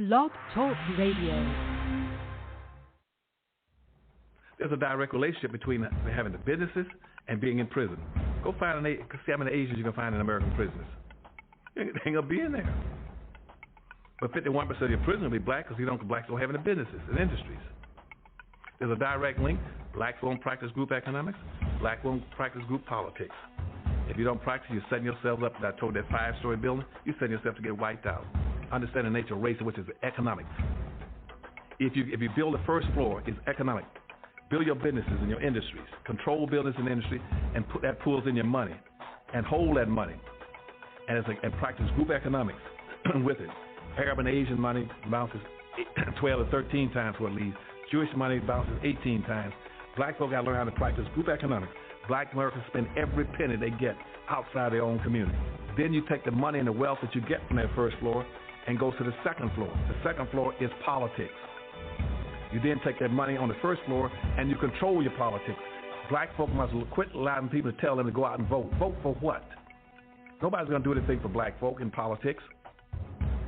Blog Talk Radio. There's a direct relationship between having the businesses and being in prison. Go find see how many Asians you can find in American prisons. They ain't gonna be in there. But 51% of your prisoners will be black because blacks don't have any businesses and industries. There's a direct link. Blacks won't practice group economics. Black won't practice group politics. If you don't practice, you're setting yourself up. I told that 5-story building, you're setting yourself to get wiped out. Understand the nature of race, which is economics. If you build the first floor, it's economic. Build your businesses and your industries. Control business and industry, and put that pools in your money, and hold that money, and practice group economics with it. Arab and Asian money bounces 12 to 13 times what it leaves. Jewish money bounces 18 times. Black folk got to learn how to practice group economics. Black Americans spend every penny they get outside their own community. Then you take the money and the wealth that you get from that first floor and go to the second floor. The second floor is politics. You then take that money on the first floor and you control your politics. Black folk must quit allowing people to tell them to go out and vote. Vote for what? Nobody's going to do anything for black folk in politics.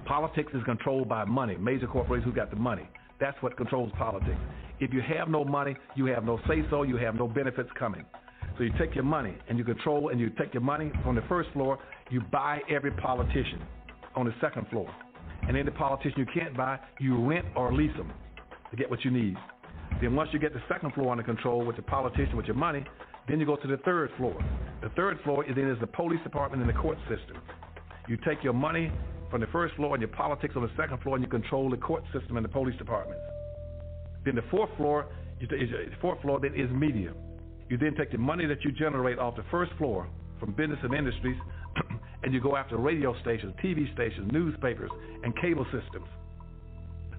Politics is controlled by money, major corporations who got the money. That's what controls politics. If you have no money, you have no say-so, you have no benefits coming. So you take your money and you control, and you take your money from the first floor, you buy every politician on the second floor. And then the politician you can't buy, you rent or lease them to get what you need. Then once you get the second floor under control with the politician, with your money, then you go to the third floor. The third floor is the police department and the court system. You take your money from the first floor and your politics on the second floor, and you control the court system and the police departments. Then the fourth floor then is media. You then take the money that you generate off the first floor from business and industries, and you go after radio stations, TV stations, newspapers, and cable systems,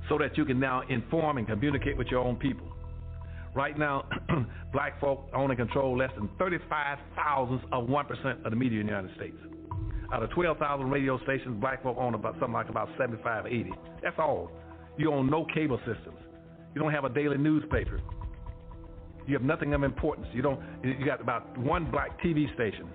so that you can now inform and communicate with your own people. Right now, black folk own and control less than 35 thousandths of 1% of the media in the United States. Out of 12,000 radio stations, black folk own about 75, 80. That's all. You own no cable systems. You don't have a daily newspaper. You have nothing of importance. You got about one black TV station.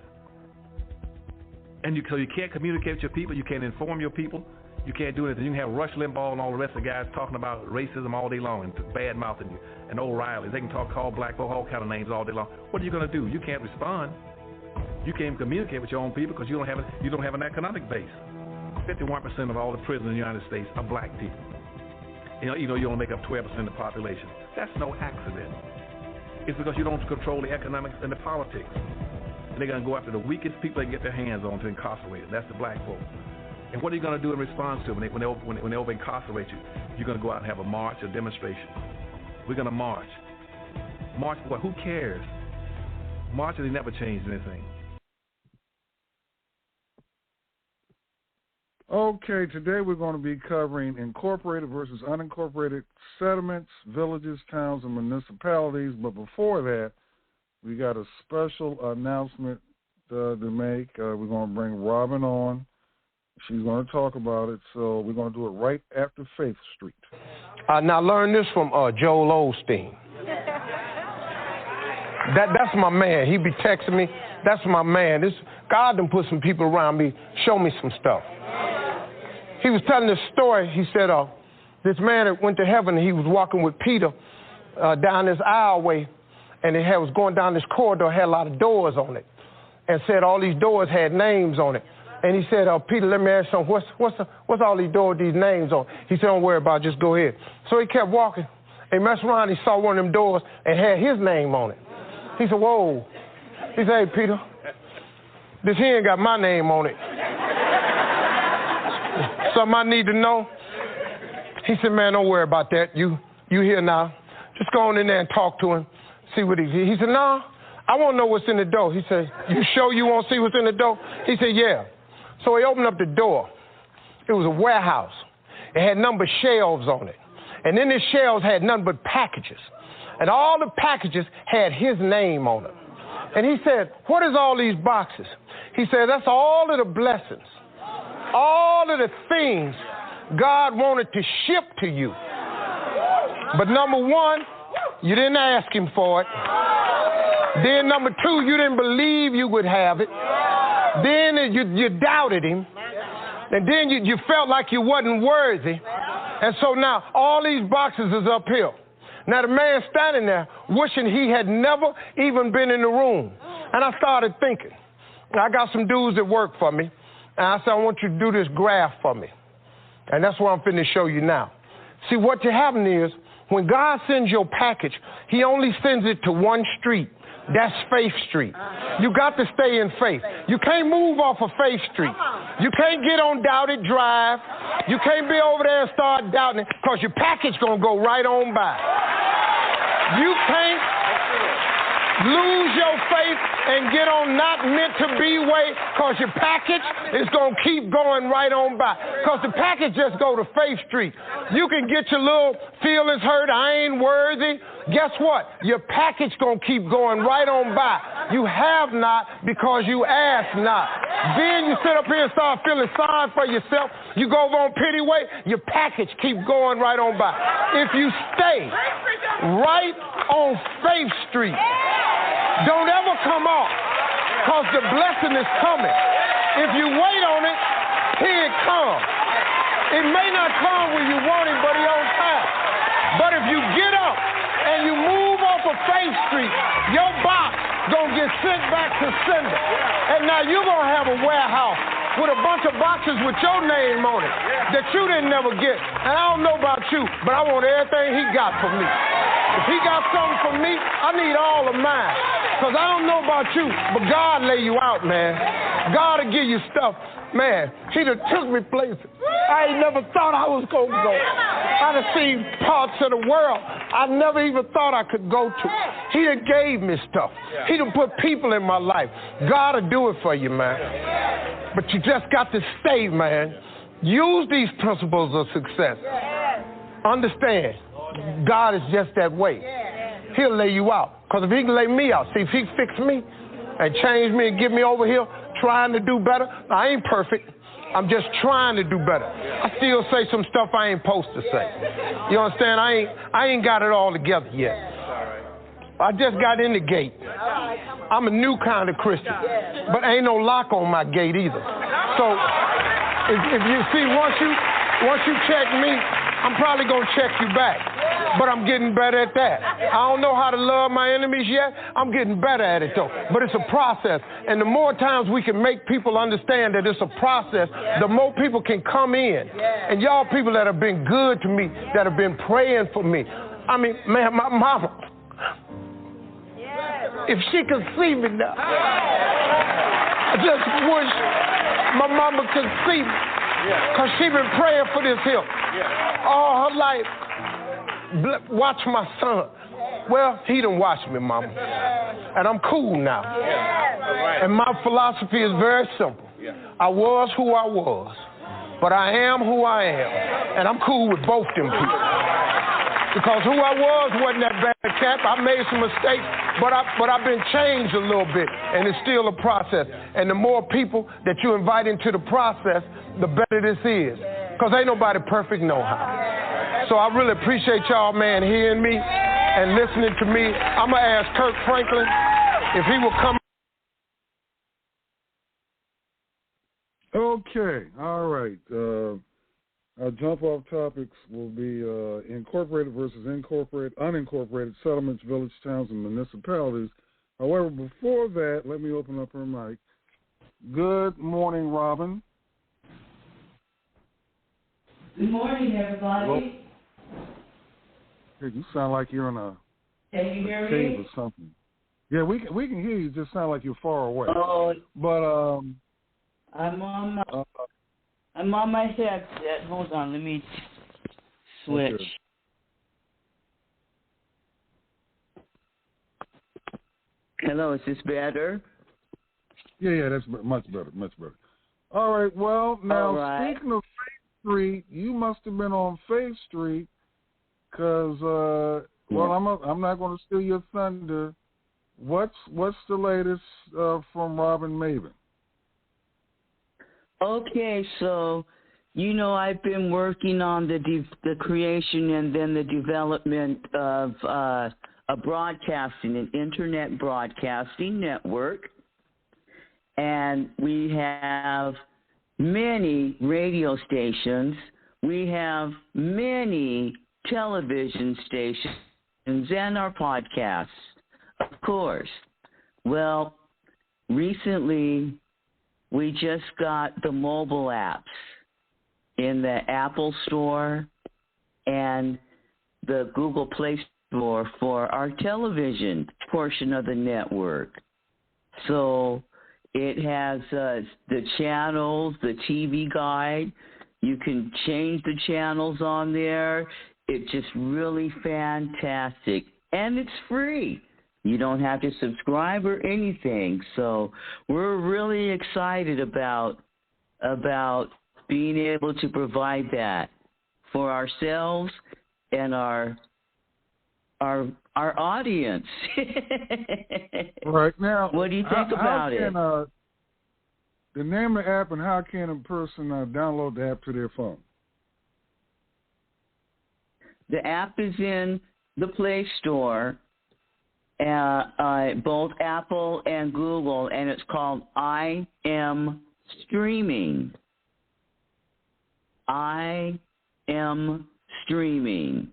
And so you can't communicate with your people. You can't inform your people. You can't do anything. You can have Rush Limbaugh and all the rest of the guys talking about racism all day long and bad-mouthing you. And O'Reilly. They can call black folk all kind of names all day long. What are you going to do? You can't respond. You can't communicate with your own people because you don't have an economic base. 51% of all the prisoners in the United States are black people. You only make up 12% of the population. That's no accident. It's because you don't control the economics and the politics. And they're going to go after the weakest people they can get their hands on to incarcerate them. That's the black folk. And what are you going to do in response to them when they over-incarcerate you? You're going to go out and have a march, a demonstration. We're going to march. March for what? Who cares? Marches, they never changed anything. Okay, today we're going to be covering incorporated versus unincorporated settlements, villages, towns, and municipalities. But before that, we got a special announcement to make. We're going to bring Robin on. She's going to talk about it, so we're going to do it right after Faith Street. Now learn this from Joel Osteen. That's my man. He be texting me. That's my man. God done put some people around me, show me some stuff. He was telling this story. He said this man that went to heaven, he was walking with Peter down this aisleway, and it was going down this corridor, had a lot of doors on it, and said all these doors had names on it. And he said, Peter, let me ask you something. What's all these doors, these names on? He said, don't worry about it, just go ahead. So he kept walking. He messed around, he saw one of them doors and had his name on it. He said, whoa. He said, hey, Peter, this here ain't got my name on it. Something I need to know? He said, man, don't worry about that. You here now. Just go on in there and talk to him, see what he said, no, I want to know what's in the door. He said, you sure you want to see what's in the door? He said, yeah. So he opened up the door. It was a warehouse. It had nothing but shelves on it. And then the shelves had nothing but packages. And all the packages had his name on them. And he said, what is all these boxes? He said, that's all of the blessings, all of the things God wanted to ship to you. But number one, you didn't ask him for it. Then number two, you didn't believe you would have it. Then you doubted him. And then you felt like you wasn't worthy. And so now all these boxes is uphill. Now the man standing there wishing he had never even been in the room. And I started thinking, I got some dudes that work for me, and I said, I want you to do this graph for me. And that's what I'm finna show you now. See, what you happen is, when God sends your package, he only sends it to one street. That's Faith Street. You got to stay in faith. You can't move off of Faith Street. You can't get on Doubted Drive. You can't be over there and start doubting it, because your package going to go right on by. You can't lose your faith and get on not meant to be way, because your package is going to keep going right on by. Because the package just go to Faith Street. You can get your little feelings hurt, I ain't worthy. Guess what? Your package going to keep going right on by. You have not because you ask not. Then you sit up here and start feeling sorry for yourself. You go over on pity way, your package keep going right on by. If you stay right on Faith Street, don't ever come off, because the blessing is coming. If you wait on it, here it comes. It may not come when you want it, but it's on time. But if you get up and you move off of Faith Street, your box gonna get sent back to sender. And now you're gonna have a warehouse with a bunch of boxes with your name on it that you didn't never get. And I don't know about you, but I want everything he got for me. If he got something for me, I need all of mine. Because I don't know about you, but God lay you out, man. God will give you stuff. Man, he done took me places I ain't never thought I was going to go. I done seen parts of the world I never even thought I could go to. He done gave me stuff. He done put people in my life. God will do it for you, man. But you just got to stay, man. Use these principles of success. Understand, God is just that way. He'll lay you out. Because if he can lay me out, see, if he fix me and change me and get me over here trying to do better, I ain't perfect. I'm just trying to do better. I still say some stuff I ain't supposed to say. You understand? I ain't got it all together yet. I just got in the gate. I'm a new kind of Christian, but ain't no lock on my gate either. So if you see, once you check me, I'm probably gonna check you back. But I'm getting better at that. I don't know how to love my enemies yet. I'm getting better at it though. But it's a process. And the more times we can make people understand that it's a process, the more people can come in. And y'all people that have been good to me, that have been praying for me. I mean, man, my mama, if she could see me now, I just wish my mama could see me. Because she been praying for this here all her life. Watch my son. Well, he done watched me, mama. And I'm cool now. And my philosophy is very simple. I was who I was, but I am who I am. And I'm cool with both them people. Because who I was wasn't that bad cat. I made some mistakes, but I've been changed a little bit, and it's still a process. And the more people that you invite into the process, the better this is. Because ain't nobody perfect no how. So I really appreciate y'all, man, hearing me and listening to me. I'm going to ask Kirk Franklin if he will come. Okay, all right. Our jump-off topics will be incorporated versus unincorporated settlements, village, towns, and municipalities. However, before that, let me open up her mic. Good morning, Robin. Good morning, everybody. Hello? Hey, you sound like you're in a cave or something. Yeah, we can hear you. You just sound like you're far away. Oh, but I'm on my headset. Hold on, let me switch. Okay. Hello, is this better? Yeah, that's much better, much better. All right, well, now, speaking of Faith Street, you must have been on Faith Street because, well, I'm not going to steal your thunder. What's the latest from Robin Maven? Okay, so, I've been working on the creation and then the development of a broadcasting, an internet broadcasting network. And we have many radio stations we have many television stations and our podcasts, of course. Well, recently we just got the mobile apps in the Apple Store and the Google Play Store for our television portion of the network. So it has the channels, the TV guide. You can change the channels on there. It's just really fantastic. And it's free. You don't have to subscribe or anything. So we're really excited about being able to provide that for ourselves and our audience. Right now, what do you think about it? The name of the app and how can a person download the app to their phone? The app is in the Play Store, both Apple and Google, and it's called I Am Streaming. I Am Streaming.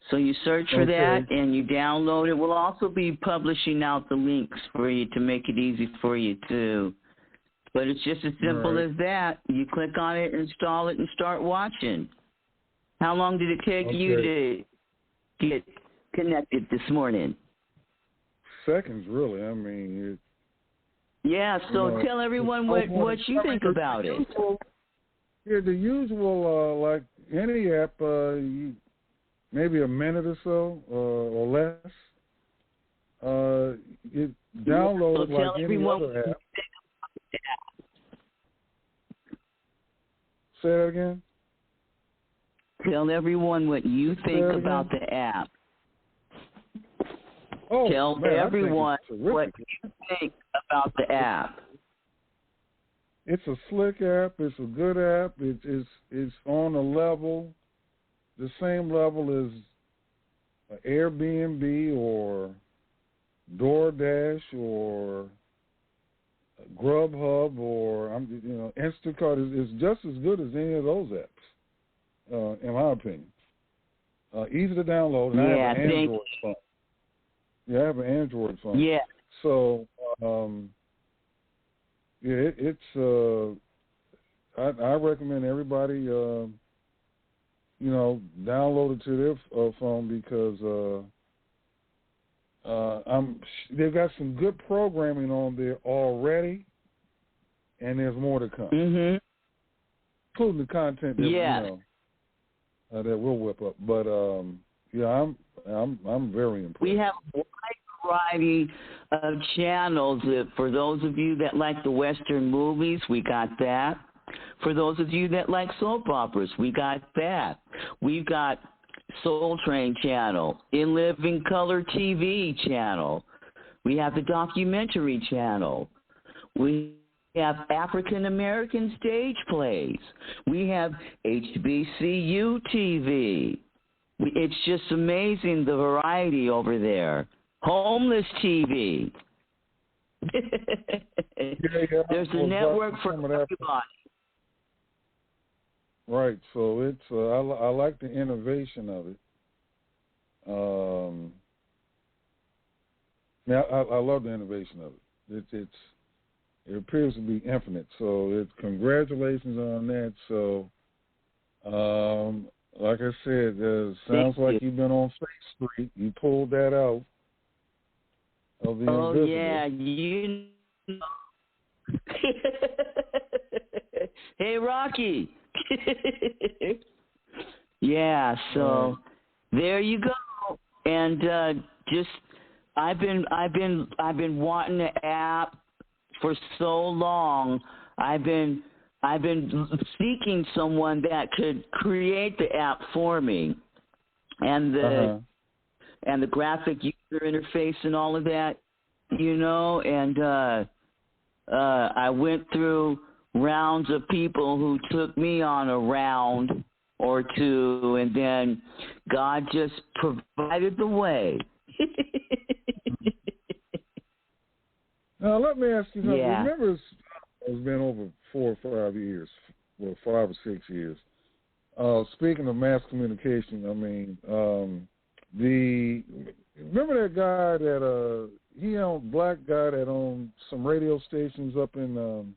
So you search for that and you download it. We'll also be publishing out the links for you to make it easy for you too. But it's just as simple as that. You click on it, install it, and start watching. How long did it take you to get connected this morning? Seconds, really. I mean, yeah, so tell everyone what you think about it. Yeah, the usual, like any app, maybe a minute or so or less. You download it like any other app. Say that again? Tell everyone what you think about the app. Tell everyone what you think about the app. It's a slick app. It's a good app. It's on a level, the same level as Airbnb or DoorDash or Grubhub or Instacart is just as good as any of those apps, in my opinion. Easy to download. And I have an Android phone. Yeah, I have an Android phone. Yeah. So, I recommend everybody, download it to their phone because they've got some good programming on there already, and there's more to come. Mm-hmm. Including the content that that we'll whip up. But I'm very impressed. We have a wide variety of channels. For those of you that like the Western movies, we got that. For those of you that like soap operas, we got that. We've got Soul Train channel, In Living Color TV channel. We have the documentary channel. We have African American stage plays. We have HBCU TV. It's just amazing, the variety over there. Homeless TV. There's a network for everybody. Right, so it's I like the innovation of it. I love the innovation of it. It appears to be infinite. So it's congratulations on that. So, like I said, sounds like you've been on State Street. You pulled that out of the invisible. Yeah, you know. Hey, Rocky. Yeah, so there you go. And I've been wanting an app for so long. I've been seeking someone that could create the app for me, and the graphic user interface and all of that, And I went through rounds of people who took me on a round or two, and then God just provided the way. Now, let me ask you something. Yeah. Remember, it's been over 4 or 5 years, 5 or 6 years. Speaking of mass communication, I mean, remember that guy that he owned, black guy that owned some radio stations up in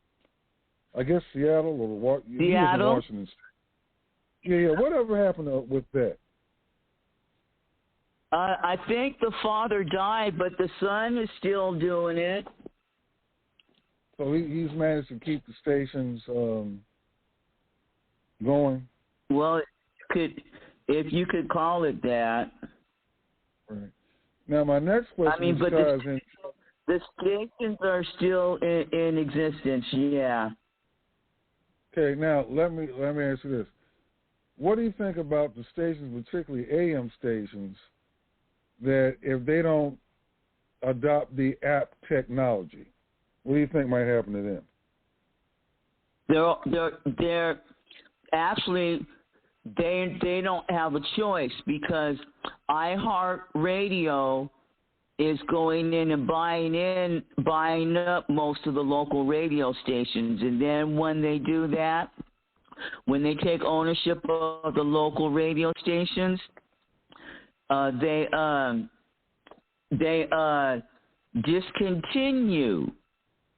I guess Seattle or Seattle? He was in Washington State. Yeah. Whatever happened with that? I think the father died, but the son is still doing it. So he's managed to keep the stations going. Well, if you could call it that. Right. Now, my next question I mean, but the stations are still in existence. Yeah. Okay. Now, let me ask you this: what do you think about the stations, particularly AM stations, that if they don't adopt the app technology, what do you think might happen to them? They're actually they don't have a choice because iHeartRadio is going in and buying up most of the local radio stations, and then when they do that, when they take ownership of the local radio stations, they discontinue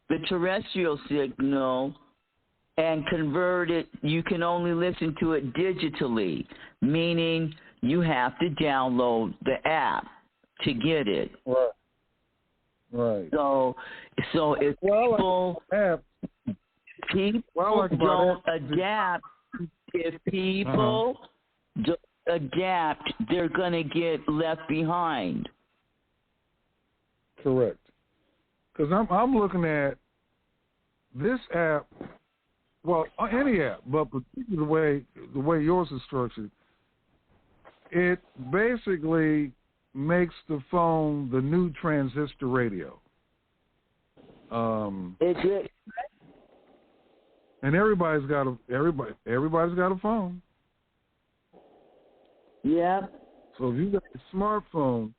the terrestrial signal and convert it. You can only listen to it digitally, meaning you have to download the app to get it. Right. So if people don't adapt, don't adapt, they're going to get left behind. Correct. Because I'm looking at this app, well, any app, but particularly the way yours is structured, it basically makes the phone the new transistor radio. It and everybody's got a phone. Yeah. So if you got a smartphone,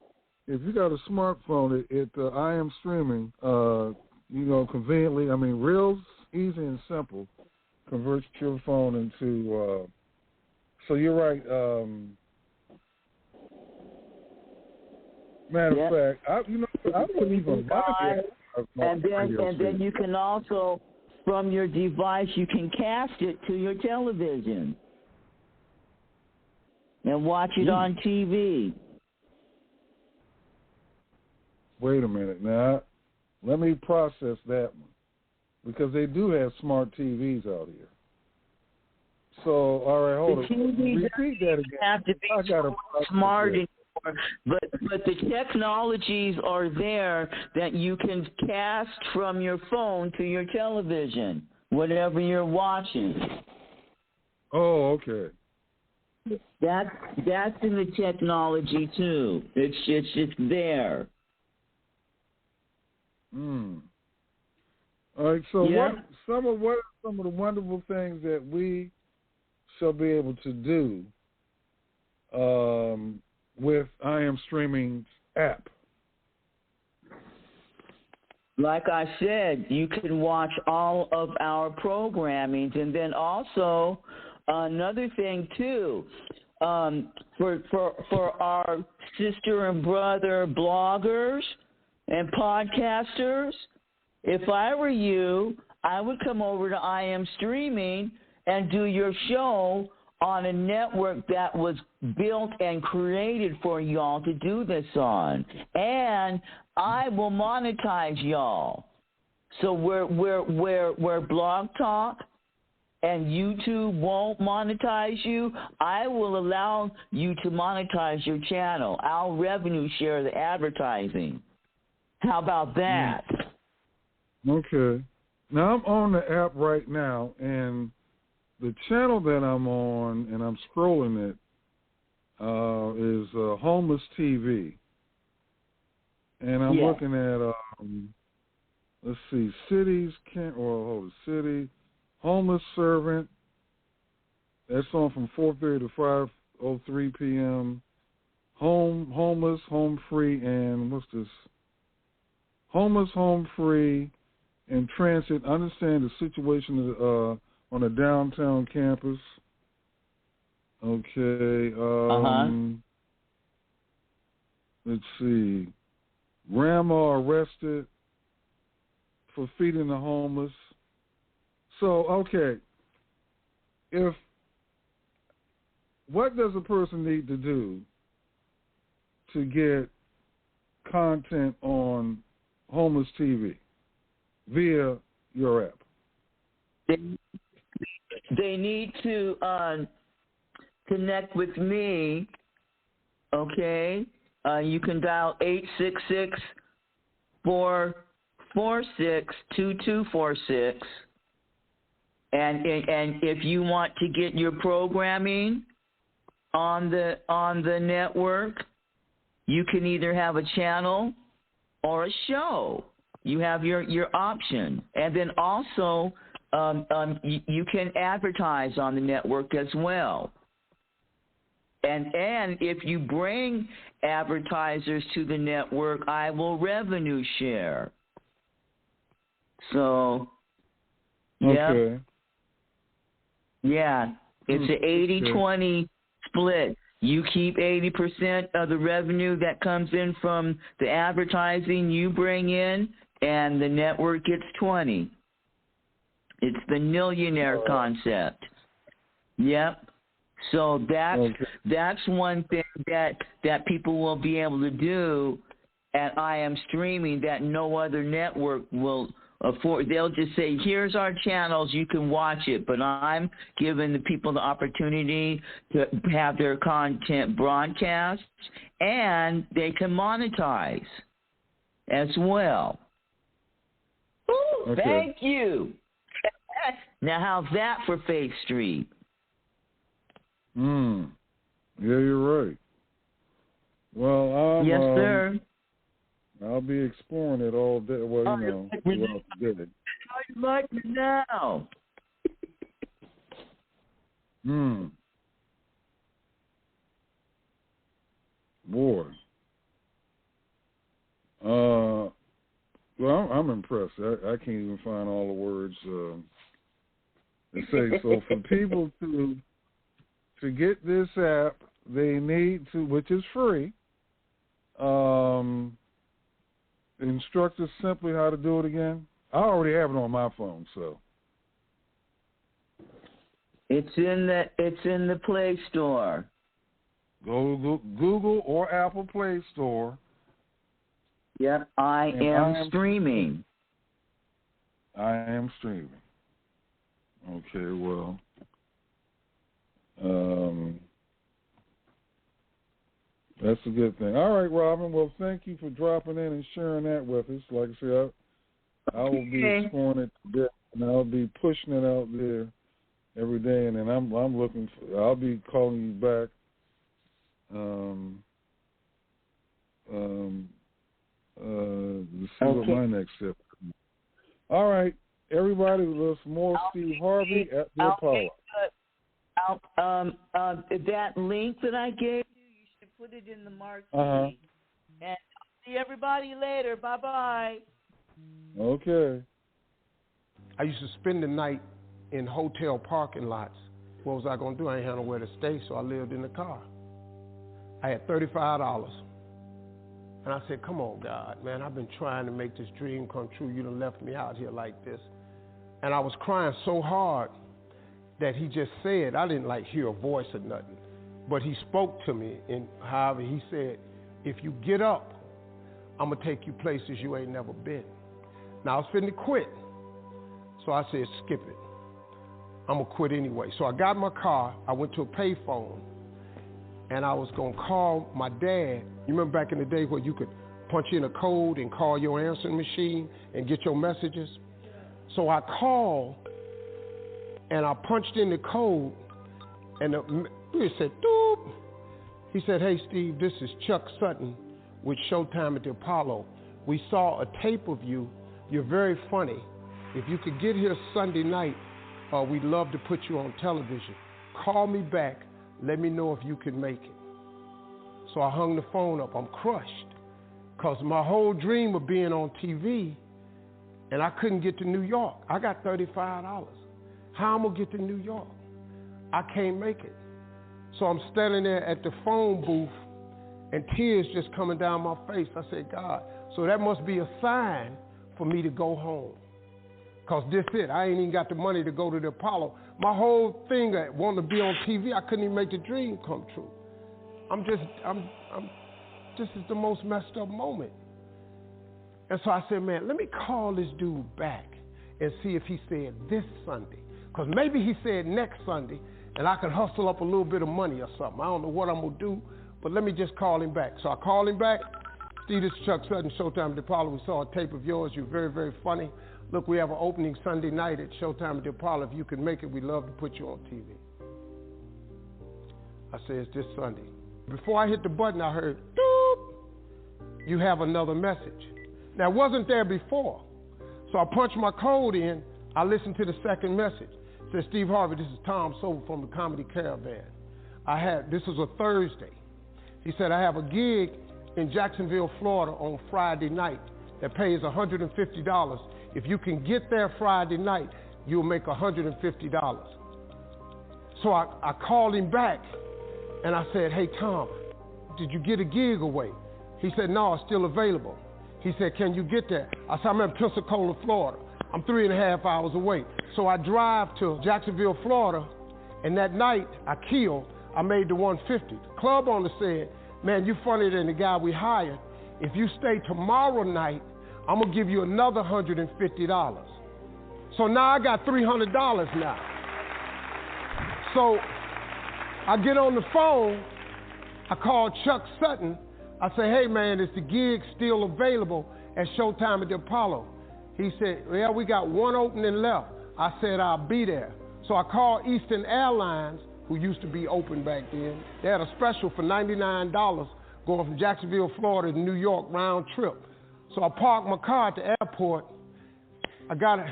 I am streaming, conveniently, I mean, real easy and simple, converts your phone into, so you're right, matter of fact, I wouldn't even buy it. And then you can also, from your device, you can cast it to your television and watch it on TV. Wait a minute. Now, let me process that one. Because they do have smart TVs out here. So, all right, hold on. Repeat that again. Have to be smart anymore, but the technologies are there that you can cast from your phone to your television, whatever you're watching. Oh, okay. That's in the technology too. It's there. All right. So, what are some of the wonderful things that we shall be able to do with I Am Streaming's app? Like I said, you can watch all of our programming, and then also another thing too, for our sister and brother bloggers and podcasters. If I were you, I would come over to I Am Streaming and do your show on a network that was built and created for y'all to do this on. And I will monetize y'all. So where Blog Talk and YouTube won't monetize you, I will allow you to monetize your channel. I'll revenue share the advertising. How about that? Okay. Now, I'm on the app right now, and the channel that I'm on, and I'm scrolling it, is Homeless TV. And I'm looking at, let's see, City, Homeless Servant. That's on from 4:30 to 5:03 p.m. Homeless, Home Free, and what's this? Homeless, Home Free, and Transit. Understand the situation on a downtown campus. Okay. Let's see. Grandma arrested for feeding the homeless. So, okay. What does a person need to do to get content on homeless TV via your app? They need to connect with me, okay? You can dial 866-446-2246. And if you want to get your programming on the network, you can either have a channel or a show. You have your option. And then also you can advertise on the network as well. And if you bring advertisers to the network, I will revenue share. So, yeah. Okay. Yeah, it's an 80-20 split. You keep 80% of the revenue that comes in from the advertising you bring in, and the network gets 20. It's the millionaire concept. Yep. So that's one thing that people will be able to do at I Am Streaming that no other network will afford. They'll just say, here's our channels, you can watch it, but I'm giving the people the opportunity to have their content broadcast, and they can monetize as well. Ooh, okay. Thank you. Now, how's that for Faith Street? Yeah, you're right. Well, yes, sir. I'll be exploring it all day. Well, throughout the day. How you like it now? Boy. Well, I'm impressed. I can't even find all the words to say. So for people to get this app, they need to, which is free, instruct us simply how to do it again. I already have it on my phone, so. It's in the Play Store. Go to Google or Apple Play Store. Yep, I am streaming. I am streaming. Okay, well. That's a good thing. All right, Robin. Well, thank you for dropping in and sharing that with us. Like I said, I will be exploring it today, and I'll be pushing it out there every day. And then I'm looking for. I'll be calling you back. To see what my next step is. All right, everybody. There's more Steve Harvey at the Apollo. That link that I gave you should put it in the marquee. And I'll see everybody later. Bye-bye. Okay. I used to spend the night in hotel parking lots. What was I going to do? I ain't had nowhere to stay, so I lived in the car. I had $35. And I said, come on, God, man, I've been trying to make this dream come true. You done left me out here like this. And I was crying so hard that he just said, I didn't hear a voice or nothing, but he spoke to me, and however he said, if you get up, I'm going to take you places you ain't never been. Now I was finna quit, so I said, skip it. I'm going to quit anyway. So I got in my car, I went to a payphone, and I was going to call my dad. You remember back in the day where you could punch in a code and call your answering machine and get your messages? So I called, and I punched in the code, and it said, doop. He said, hey, Steve, this is Chuck Sutton with Showtime at the Apollo. We saw a tape of you. You're very funny. If you could get here Sunday night, we'd love to put you on television. Call me back. Let me know if you can make it. So I hung the phone up. I'm crushed because my whole dream of being on TV, and I couldn't get to New York. I got $35. How am I going to get to New York? I can't make it. So I'm standing there at the phone booth, and tears just coming down my face. I said, God, so that must be a sign for me to go home. Because this it. I ain't even got the money to go to the Apollo. My whole thing, wanting to be on TV, I couldn't even make the dream come true. This is the most messed up moment. And so I said, man, let me call this dude back and see if he said this Sunday. Because maybe he said next Sunday, and I could hustle up a little bit of money or something. I don't know what I'm going to do, but let me just call him back. So I called him back. Steve, this is Chuck Sutton, Showtime at the Apollo. We saw a tape of yours. You're very, very funny. Look, we have an opening Sunday night at Showtime at the Apollo. If you can make it, we'd love to put you on TV. I said, it's this Sunday. Before I hit the button, I heard, doop, you have another message. Now, it wasn't there before. So I punched my code in. I listened to the second message. It said, Steve Harvey, this is Tom Silver from the Comedy Caravan. This was a Thursday. He said, I have a gig in Jacksonville, Florida on Friday night that pays $150. If you can get there Friday night, you'll make $150. So I called him back, and I said, hey, Tom, did you get a gig away? He said, no, it's still available. He said, can you get there? I said, I'm in Pensacola, Florida. I'm 3.5 hours away. So I drive to Jacksonville, Florida, and that night I made the 150. The club owner said, man, you funnier than the guy we hired. If you stay tomorrow night, I'm going to give you another $150. So now I got $300 now. So I get on the phone. I call Chuck Sutton. I say, hey, man, is the gig still available at Showtime at the Apollo? He said, yeah, we got one opening left. I said, I'll be there. So I called Eastern Airlines, who used to be open back then. They had a special for $99 going from Jacksonville, Florida to New York round trip. So I parked my car at the airport. I got it.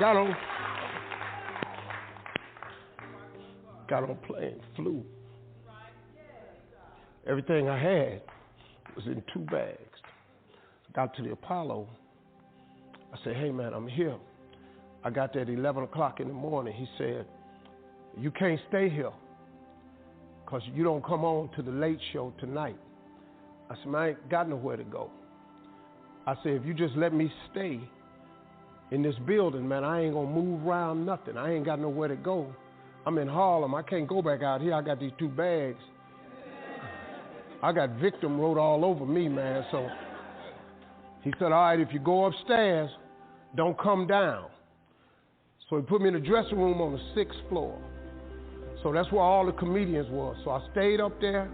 Got on plane, flew. Everything I had was in 2 bags. Got to the Apollo. I said, hey, man, I'm here. I got there at 11 o'clock in the morning. He said, you can't stay here because you don't come on to the late show tonight. I said, man, I ain't got nowhere to go. I said, if you just let me stay in this building, man, I ain't going to move around nothing. I ain't got nowhere to go. I'm in Harlem. I can't go back out here. I got these 2 bags. I got victim wrote all over me, man. So he said, all right, if you go upstairs, don't come down. So he put me in the dressing room on the 6th floor. So that's where all the comedians were. So I stayed up there.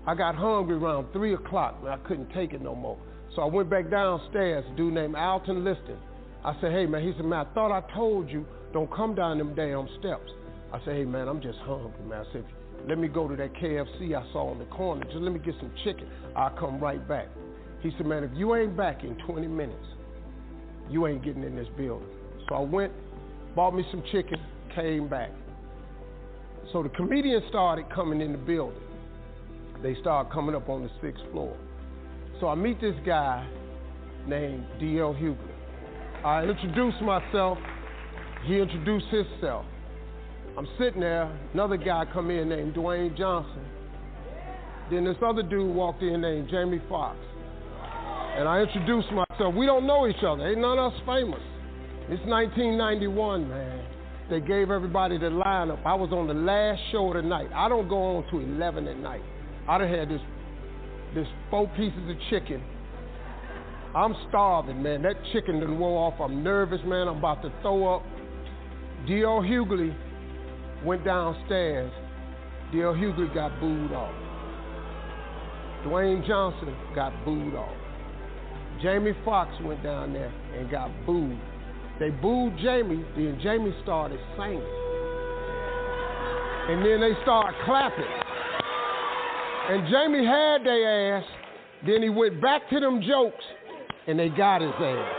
I got hungry around 3 o'clock, and I couldn't take it no more. So I went back downstairs, a dude named Alton Liston. I said, hey, man, he said, man, I thought I told you, don't come down them damn steps. I said, hey, man, I'm just hungry, man. I said, let me go to that KFC I saw on the corner. Just let me get some chicken. I'll come right back. He said, man, if you ain't back in 20 minutes, you ain't getting in this building. So I went, bought me some chicken, came back. So the comedians started coming in the building. They started coming up on the 6th floor. So I meet this guy named D.L. Hughley. I introduced myself. He introduced himself. I'm sitting there. Another guy come in named Dwayne Johnson. Then this other dude walked in named Jamie Foxx. And I introduced myself. We don't know each other. Ain't none of us famous. It's 1991, man. They gave everybody the lineup. I was on the last show of the night. I don't go on to 11 at night. I done had this 4 pieces of chicken. I'm starving, man. That chicken done wore off. I'm nervous, man. I'm about to throw up. D.L. Hughley went downstairs. D.L. Hughley got booed off. Dwayne Johnson got booed off. Jamie Foxx went down there and got booed. They booed Jamie, then Jamie started singing. And then they started clapping. And Jamie had their ass, then he went back to them jokes, and they got his ass.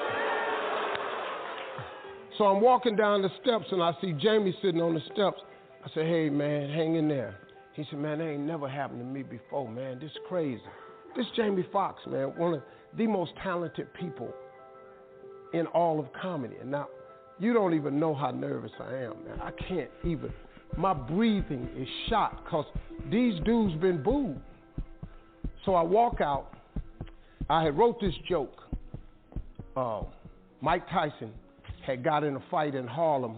So I'm walking down the steps, and I see Jamie sitting on the steps. I said, hey, man, hang in there. He said, man, that ain't never happened to me before, man. This is crazy. This Jamie Foxx, man, one of the most talented people in all of comedy. And now, you don't even know how nervous I am, man. I can't even. My breathing is shot because these dudes been booed. So I walk out. I had wrote this joke. Mike Tyson had got in a fight in Harlem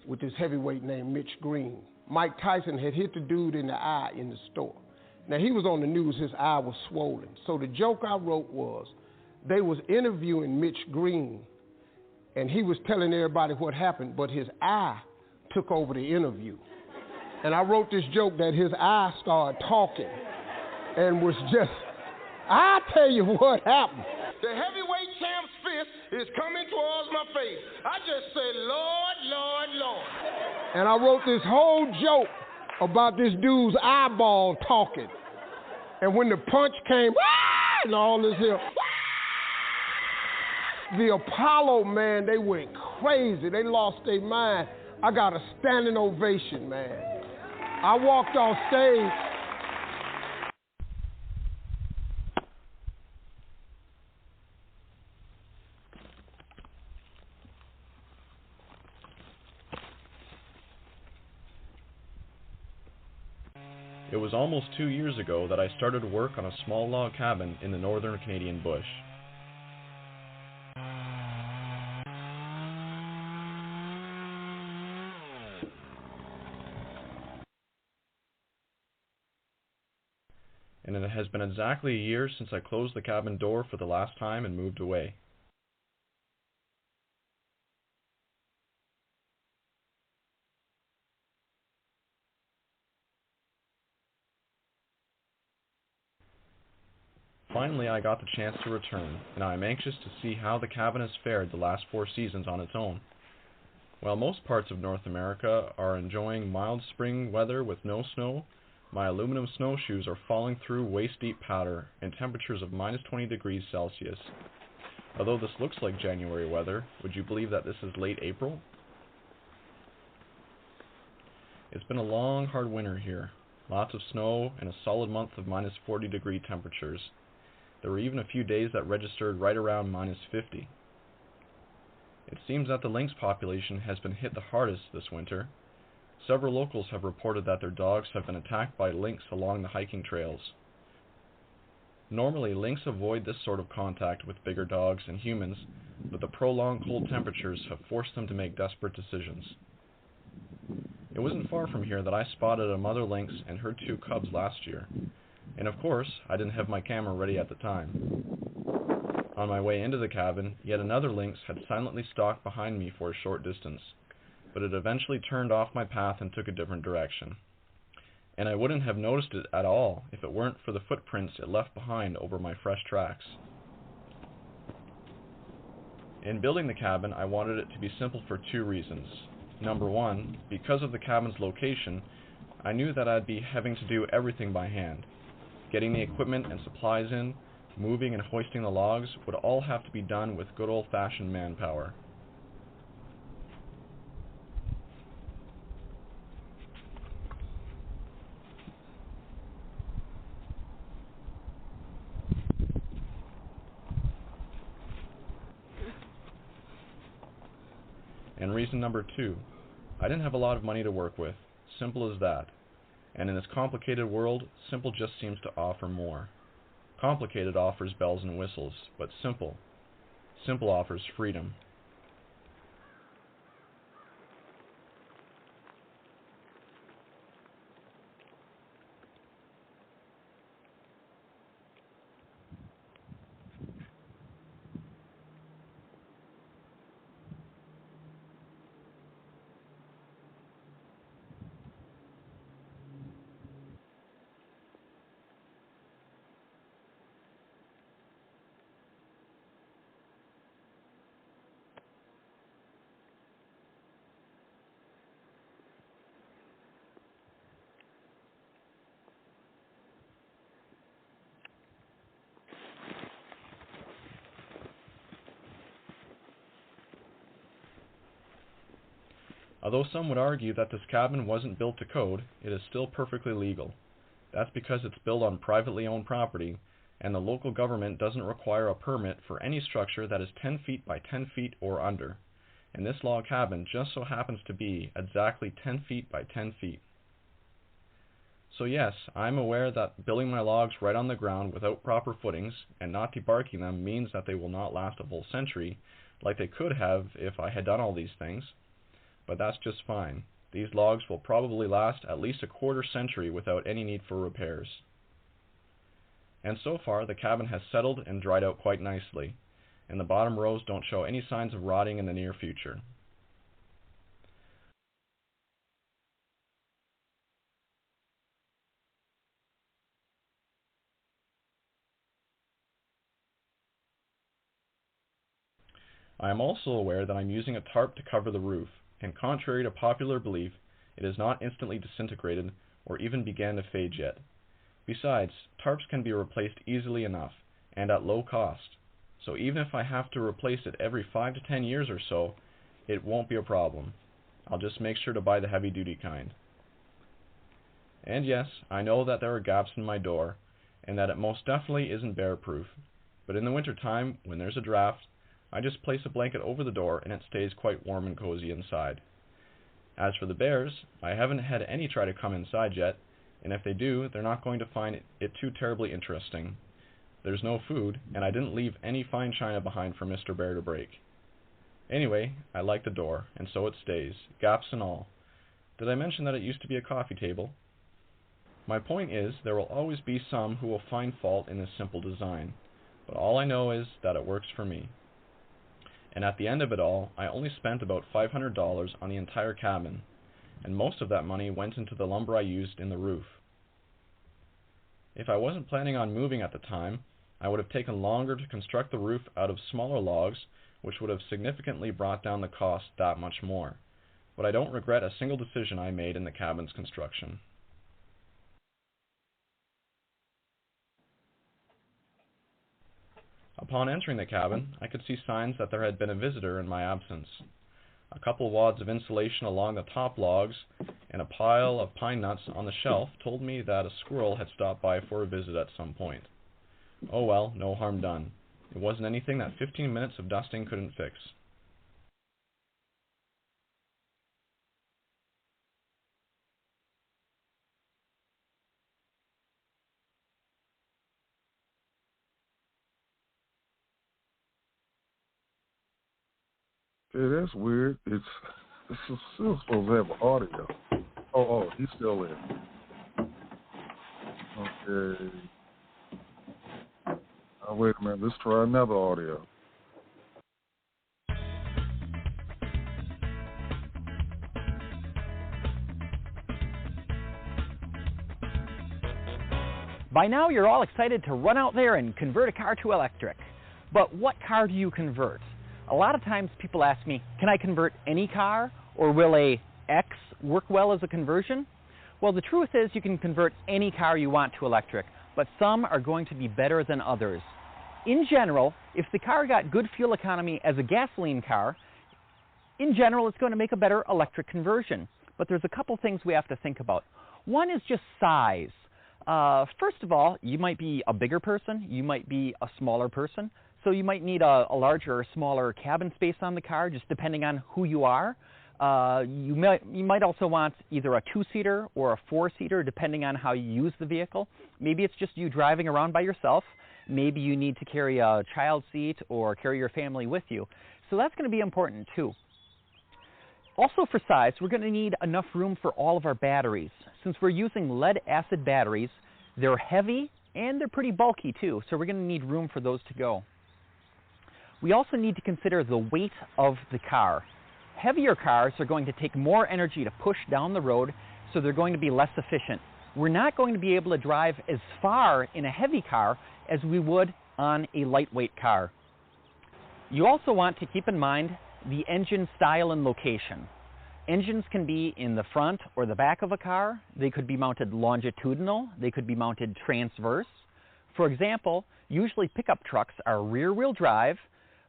with this heavyweight named Mitch Green. Mike Tyson had hit the dude in the eye in the store. Now, he was on the news. His eye was swollen. So the joke I wrote was, they was interviewing Mitch Green, and he was telling everybody what happened, but his eye took over the interview. And I wrote this joke that his eye started talking and was just, I tell you what happened. The heavyweight champ's fist is coming towards my face. I just said, Lord, Lord, Lord. And I wrote this whole joke about this dude's eyeball talking. And when the punch came, and all this here, the Apollo, man, they went crazy. They lost their mind. I got a standing ovation, man. I walked off stage. It was almost 2 years ago that I started work on a small log cabin in the northern Canadian bush. And it has been exactly a year since I closed the cabin door for the last time and moved away. Finally, I got the chance to return, and I am anxious to see how the cabin has fared the last 4 seasons on its own. While most parts of North America are enjoying mild spring weather with no snow, my aluminum snowshoes are falling through waist-deep powder in temperatures of minus 20 degrees Celsius. Although this looks like January weather, would you believe that this is late April? It's been a long, hard winter here. Lots of snow and a solid month of minus 40 degree temperatures. There were even a few days that registered right around minus 50. It seems that the lynx population has been hit the hardest this winter. Several locals have reported that their dogs have been attacked by lynx along the hiking trails. Normally, lynx avoid this sort of contact with bigger dogs and humans, but the prolonged cold temperatures have forced them to make desperate decisions. It wasn't far from here that I spotted a mother lynx and her 2 cubs last year. And of course, I didn't have my camera ready at the time. On my way into the cabin, yet another lynx had silently stalked behind me for a short distance, but it eventually turned off my path and took a different direction. And I wouldn't have noticed it at all if it weren't for the footprints it left behind over my fresh tracks. In building the cabin, I wanted it to be simple for 2 reasons. Number 1, because of the cabin's location, I knew that I'd be having to do everything by hand. Getting the equipment and supplies in, moving and hoisting the logs would all have to be done with good old-fashioned manpower. And reason number 2, I didn't have a lot of money to work with. Simple as that. And in this complicated world, simple just seems to offer more. Complicated offers bells and whistles, but simple offers freedom. Although some would argue that this cabin wasn't built to code, it is still perfectly legal. That's because it's built on privately owned property, and the local government doesn't require a permit for any structure that is 10 feet by 10 feet or under. And this log cabin just so happens to be exactly 10 feet by 10 feet. So yes, I'm aware that building my logs right on the ground without proper footings and not debarking them means that they will not last a full century, like they could have if I had done all these things. But that's just fine. These logs will probably last at least a quarter century without any need for repairs. And so far, the cabin has settled and dried out quite nicely, and the bottom rows don't show any signs of rotting in the near future. I am also aware that I'm using a tarp to cover the roof, and contrary to popular belief, it is not instantly disintegrated or even began to fade yet. Besides, tarps can be replaced easily enough, and at low cost, so even if I have to replace it every 5 to 10 years or so, it won't be a problem. I'll just make sure to buy the heavy-duty kind. And yes, I know that there are gaps in my door, and that it most definitely isn't bear-proof, but in the winter time, when there's a draft, I just place a blanket over the door and it stays quite warm and cozy inside. As for the bears, I haven't had any try to come inside yet, and if they do, they're not going to find it too terribly interesting. There's no food, and I didn't leave any fine china behind for Mr. Bear to break. Anyway, I like the door, and so it stays, gaps and all. Did I mention that it used to be a coffee table? My point is, there will always be some who will find fault in this simple design, but all I know is that it works for me. And at the end of it all, I only spent about $500 on the entire cabin, and most of that money went into the lumber I used in the roof. If I wasn't planning on moving at the time, I would have taken longer to construct the roof out of smaller logs, which would have significantly brought down the cost that much more. But I don't regret a single decision I made in the cabin's construction. Upon entering the cabin, I could see signs that there had been a visitor in my absence. A couple wads of insulation along the top logs and a pile of pine nuts on the shelf told me that a squirrel had stopped by for a visit at some point. Oh well, no harm done. It wasn't anything that 15 minutes of dusting couldn't fix. Yeah, that's weird. It's still supposed to have audio. Oh, he's still in. Okay. Oh, wait a minute. Let's try another audio. By now, you're all excited to run out there and convert a car to electric. But what car do you convert? A lot of times people ask me, can I convert any car, or will a X work well as a conversion? Well, the truth is you can convert any car you want to electric, but some are going to be better than others. In general, if the car got good fuel economy as a gasoline car, in general it's going to make a better electric conversion. But there's a couple things we have to think about. One is just size. First of all, you might be a bigger person, you might be a smaller person, so you might need a larger or smaller cabin space on the car, just depending on who you are. You might also want either a 2-seater or a 4-seater, depending on how you use the vehicle. Maybe it's just you driving around by yourself. Maybe you need to carry a child seat or carry your family with you. So that's going to be important too. Also for size, we're going to need enough room for all of our batteries. Since we're using lead-acid batteries, they're heavy and they're pretty bulky too, so we're going to need room for those to go. We also need to consider the weight of the car. Heavier cars are going to take more energy to push down the road, so they're going to be less efficient. We're not going to be able to drive as far in a heavy car as we would on a lightweight car. You also want to keep in mind the engine style and location. Engines can be in the front or the back of a car. They could be mounted longitudinal. They could be mounted transverse. For example, usually pickup trucks are rear-wheel drive,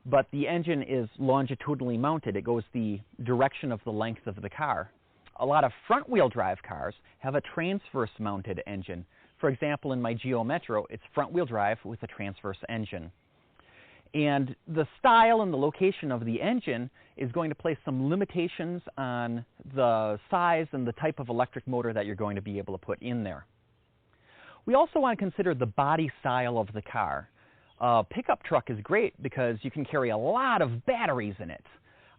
but the engine is longitudinally mounted. It goes the direction of the length of the car. A lot of front-wheel drive cars have a transverse-mounted engine. For example, in my Geo Metro, it's front-wheel drive with a transverse engine. And the style and the location of the engine is going to place some limitations on the size and the type of electric motor that you're going to be able to put in there. We also want to consider the body style of the car. A pickup truck is great because you can carry a lot of batteries in it.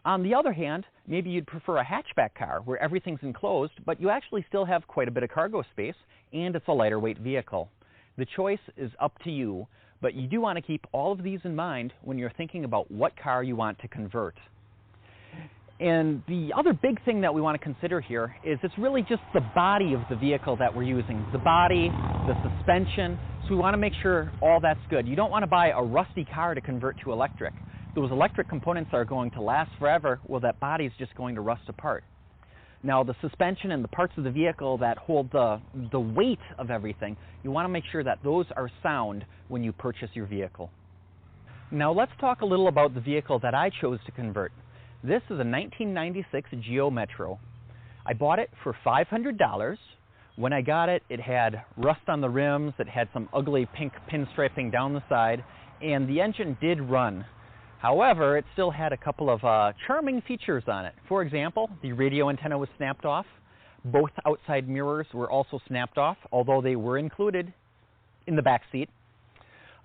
On the other hand, maybe you'd prefer a hatchback car where everything's enclosed, but you actually still have quite a bit of cargo space, and it's a lighter weight vehicle. The choice is up to you, but you do want to keep all of these in mind when you're thinking about what car you want to convert. And the other big thing that we want to consider here is it's really just the body of the vehicle that we're using. The body, the suspension, so we want to make sure all that's good. You don't want to buy a rusty car to convert to electric. Those electric components are going to last forever, well, that body's just going to rust apart. Now, the suspension and the parts of the vehicle that hold the weight of everything, you want to make sure that those are sound when you purchase your vehicle. Now, let's talk a little about the vehicle that I chose to convert. This is a 1996 Geo Metro. I bought it for $500. When I got it, it had rust on the rims, it had some ugly pink pinstriping down the side, and the engine did run. However, it still had a couple of charming features on it. For example, the radio antenna was snapped off. Both outside mirrors were also snapped off, although they were included in the back seat.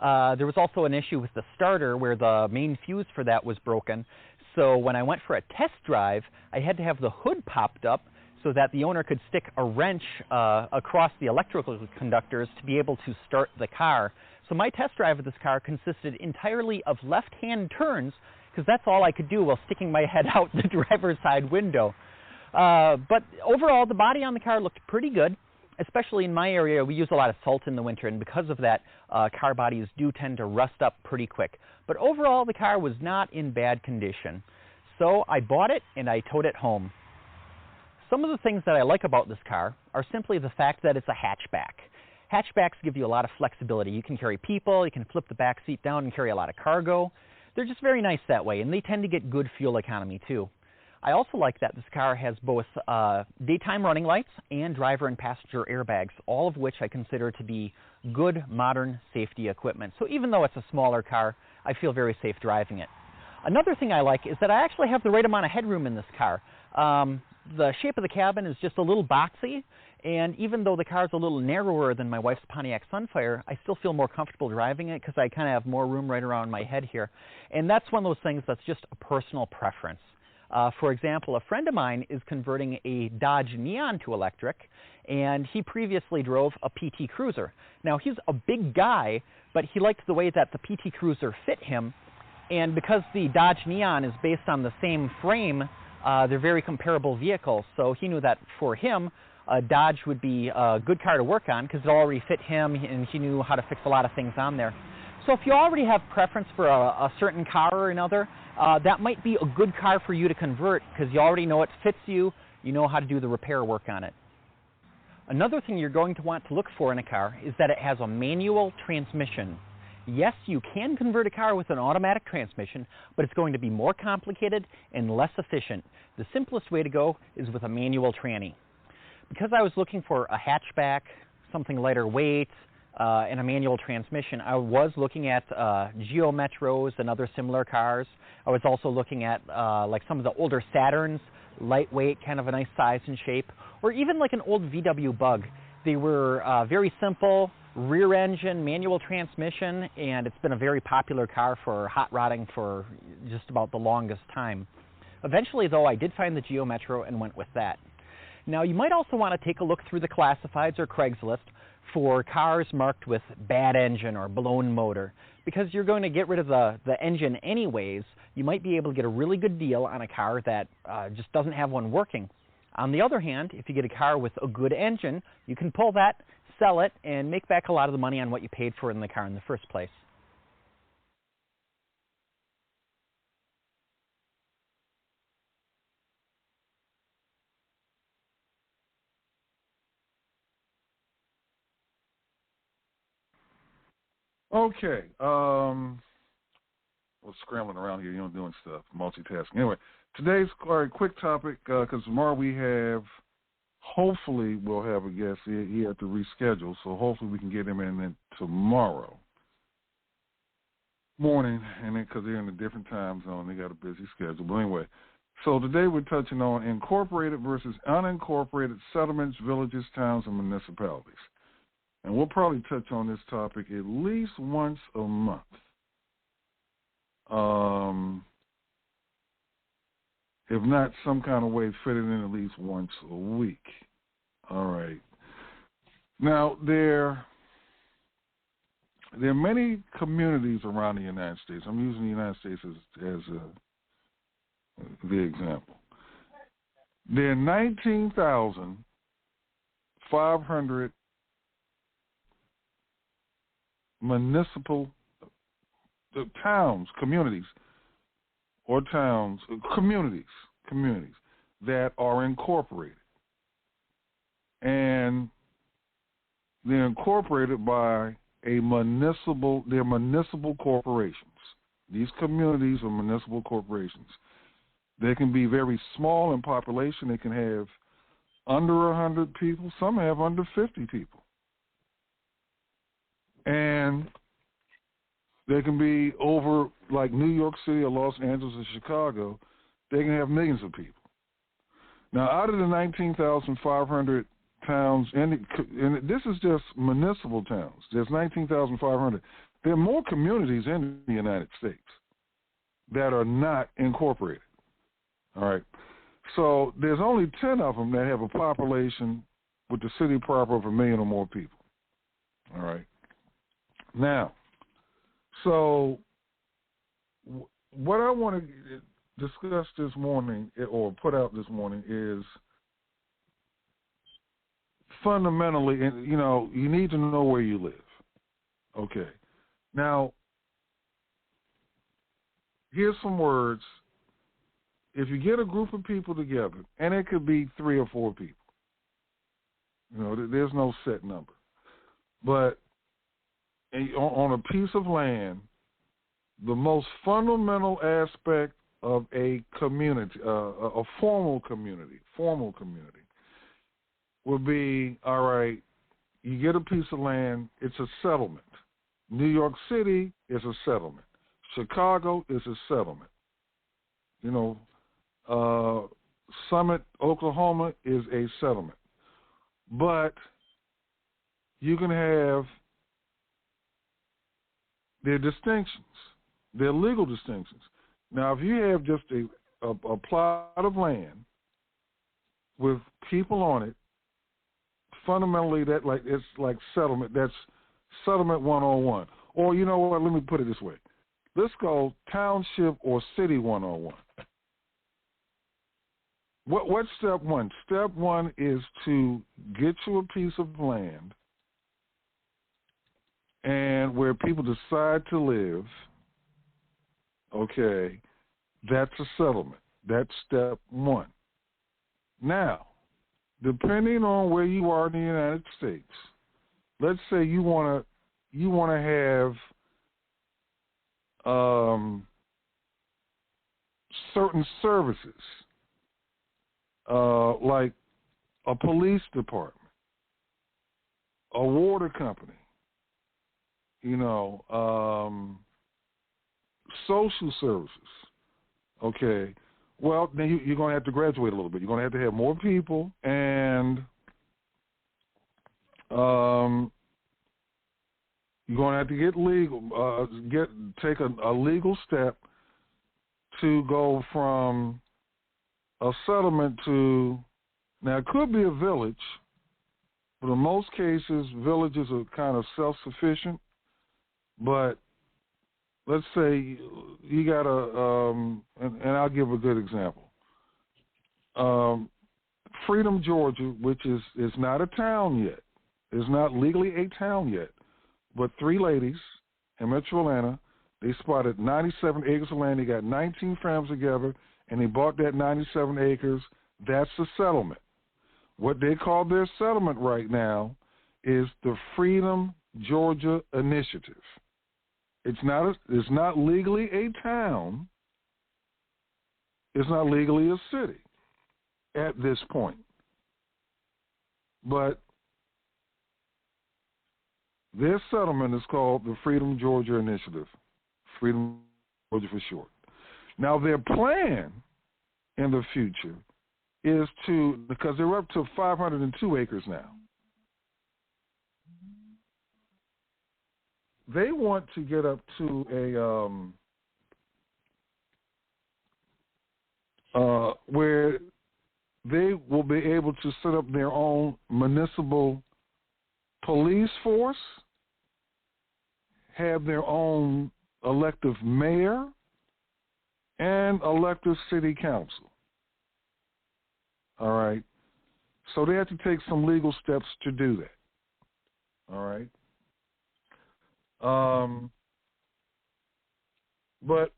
There was also an issue with the starter where the main fuse for that was broken. So when I went for a test drive, I had to have the hood popped up so that the owner could stick a wrench across the electrical conductors to be able to start the car. So my test drive of this car consisted entirely of left-hand turns, because that's all I could do while sticking my head out the driver's side window. But overall, the body on the car looked pretty good. Especially in my area, we use a lot of salt in the winter, and because of that, car bodies do tend to rust up pretty quick. But overall, the car was not in bad condition. So I bought it, and I towed it home. Some of the things that I like about this car are simply the fact that it's a hatchback. Hatchbacks give you a lot of flexibility. You can carry people, you can flip the back seat down and carry a lot of cargo. They're just very nice that way, and they tend to get good fuel economy too. I also like that this car has both daytime running lights and driver and passenger airbags, all of which I consider to be good modern safety equipment. So even though it's a smaller car, I feel very safe driving it. Another thing I like is that I actually have the right amount of headroom in this car. The shape of the cabin is just a little boxy, and even though the car is a little narrower than my wife's Pontiac Sunfire, I still feel more comfortable driving it because I kind of have more room right around my head here. And that's one of those things that's just a personal preference. For example, a friend of mine is converting a Dodge Neon to electric, and he previously drove a PT Cruiser. Now, he's a big guy, but he liked the way that the PT Cruiser fit him, and because the Dodge Neon is based on the same frame, they're very comparable vehicles, so he knew that for him, Dodge would be a good car to work on because it already fit him, and he knew how to fix a lot of things on there. So if you already have preference for a certain car or another, that might be a good car for you to convert because you already know it fits you, you know how to do the repair work on it. Another thing you're going to want to look for in a car is that it has a manual transmission. Yes, you can convert a car with an automatic transmission, but it's going to be more complicated and less efficient. The simplest way to go is with a manual tranny. Because I was looking for a hatchback, something lighter weight, and a manual transmission, I was looking at Geo Metros and other similar cars. I was also looking at like some of the older Saturns, lightweight, kind of a nice size and shape, or even like an old VW Bug. They were very simple, rear engine, manual transmission, and it's been a very popular car for hot rodding for just about the longest time. Eventually, though, I did find the Geo Metro and went with that. Now, you might also want to take a look through the classifieds or Craigslist for cars marked with bad engine or blown motor. Because you're going to get rid of the engine anyways, you might be able to get a really good deal on a car that just doesn't have one working. On the other hand, if you get a car with a good engine, you can pull that, sell it, and make back a lot of the money on what you paid for in the car in the first place. Okay. was scrambling around here, doing stuff, multitasking. Anyway, today's quick topic, because tomorrow hopefully we'll have a guest. He had to reschedule, so hopefully we can get him in tomorrow morning, and because they're in a different time zone, they got a busy schedule. But anyway, so today we're touching on incorporated versus unincorporated settlements, villages, towns, and municipalities. And we'll probably touch on this topic at least once a month. If not, some kind of way fit it in at least once a week. All right. Now, there are many communities around the United States. I'm using the United States as the example. There are 19,500 municipal communities that are incorporated. And they're incorporated by they're municipal corporations. These communities are municipal corporations. They can be very small in population. They can have under 100 people. Some have under 50 people. And they can be over, like New York City or Los Angeles or Chicago, they can have millions of people. Now, out of the 19,500 towns, and this is just municipal towns, there's 19,500. There are more communities in the United States that are not incorporated. All right. So there's only 10 of them that have a population with the city proper of 1 million or more people. All right. Now, so what I want to discuss this morning, or put out this morning, is fundamentally, you need to know where you live. Okay. Now, here's some words. If you get a group of people together, and it could be 3 or 4 people, there's no set number, but on a piece of land, the most fundamental aspect of a community, a formal community, would be, all right, you get a piece of land, it's a settlement. New York City is a settlement. Chicago is a settlement. Summit, Oklahoma is a settlement. But you can have their distinctions, their legal distinctions. Now, if you have just a plot of land with people on it, fundamentally it's like settlement. That's settlement 101. Or you know what? Let me put it this way. Let's go township or city 101. What's step one? Step one is to get you a piece of land and where people decide to live. Okay, that's a settlement. That's step one. Now, depending on where you are in the United States, let's say you want to have certain services, like a police department, a water company, social services. Okay. Well, then you're going to have to graduate a little bit. You're going to have more people, and you're going to have to get legal, take a legal step to go from a settlement to, now it could be a village, but in most cases, villages are kind of self-sufficient, but let's say you got and I'll give a good example. Freedom, Georgia, which is not a town yet, is not legally a town yet, but 3 ladies in Metro Atlanta, they spotted 97 acres of land. They got 19 families together, and they bought that 97 acres. That's a settlement. What they call their settlement right now is the Freedom Georgia Initiative. It's not legally a town. It's not legally a city at this point. But their settlement is called the Freedom Georgia Initiative, Freedom Georgia for short. Now, their plan in the future is to, because they're up to 502 acres now, they want to get up to where they will be able to set up their own municipal police force, have their own elective mayor, and elective city council. All right. So they have to take some legal steps to do that. All right. But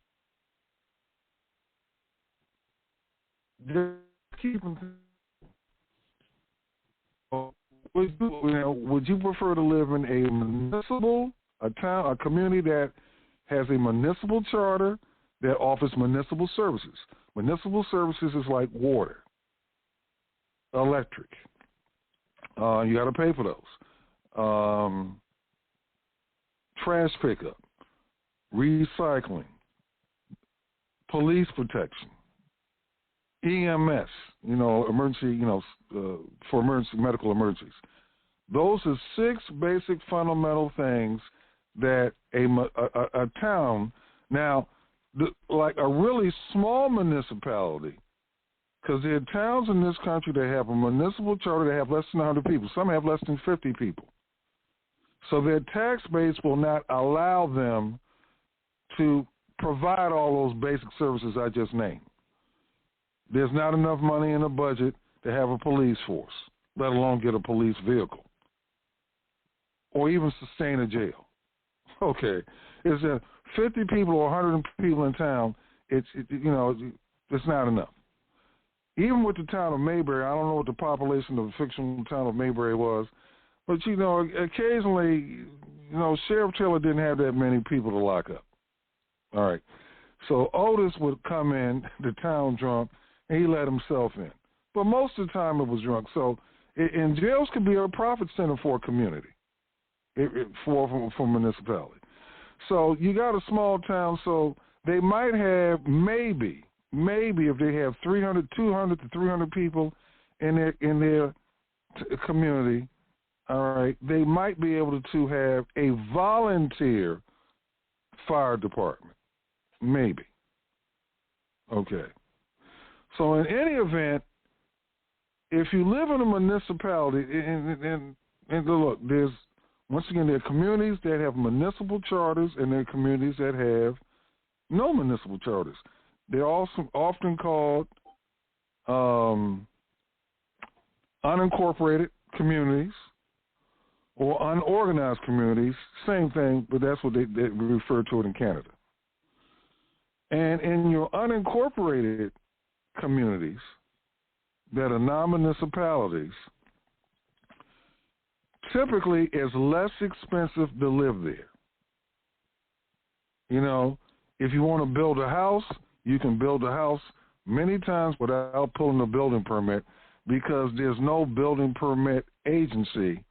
just keeping. Would you prefer to live in a municipal, a town, a community that has a municipal charter that offers municipal services? Municipal services is like water, electric. You got to pay for those. Trash pickup, recycling, police protection, EMS, emergency, for emergency medical emergencies. Those are 6 basic fundamental things that a town, now, like a really small municipality, because there are towns in this country that have a municipal charter that have less than 100 people. Some have less than 50 people. So their tax base will not allow them to provide all those basic services I just named. There's not enough money in the budget to have a police force, let alone get a police vehicle, or even sustain a jail. Okay, it's 50 people or 100 people in town. It's not enough. Even with the town of Mayberry, I don't know what the population of the fictional town of Mayberry was, but occasionally, Sheriff Taylor didn't have that many people to lock up. All right, so Otis would come in the town drunk, and he let himself in. But most of the time it was drunk. So, and jails could be a profit center for a community, for municipality. So you got a small town, so they might have maybe if they have 200 to 300 people in their community, all right, they might be able to have a volunteer fire department, maybe. Okay. So in any event, if you live in a municipality, and look, there's, once again, there are communities that have municipal charters and there are communities that have no municipal charters. They're also often called unincorporated communities or unorganized communities. Same thing, but that's what they refer to it in Canada. And in your unincorporated communities that are non-municipalities, typically it's less expensive to live there. If you want to build a house, you can build a house many times without pulling a building permit because there's no building permit agency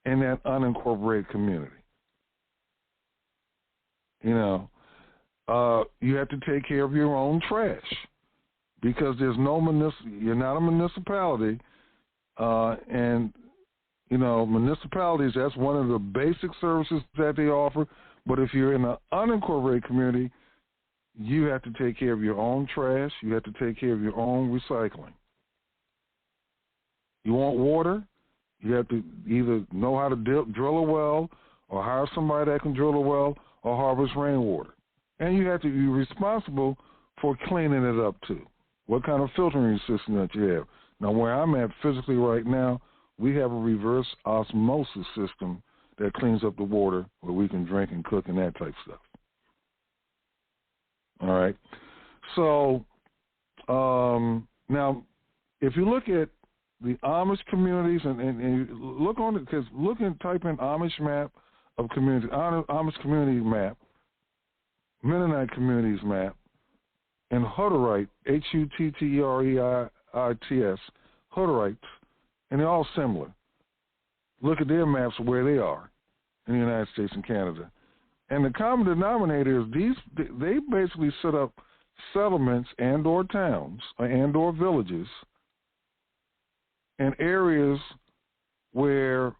in that unincorporated community. You have to take care of your own trash because there's no you're not a municipality, and municipalities, that's one of the basic services that they offer. But if you're in an unincorporated community, you have to take care of your own trash. You have to take care of your own recycling. You want water? You have to either know how to drill a well or hire somebody that can drill a well or harvest rainwater. And you have to be responsible for cleaning it up too. What kind of filtering system that you have. Now, where I'm at physically right now, we have a reverse osmosis system that cleans up the water where we can drink and cook and that type of stuff. All right. So now, if you look at the Amish communities and look on it, because type in Amish map of community, Amish community map Mennonite communities map, and Hutterite, Huttereits, Hutterites, and they're all similar. Look at their maps of where they are in the United States and Canada. And the common denominator is they basically set up settlements and or towns and or villages in areas where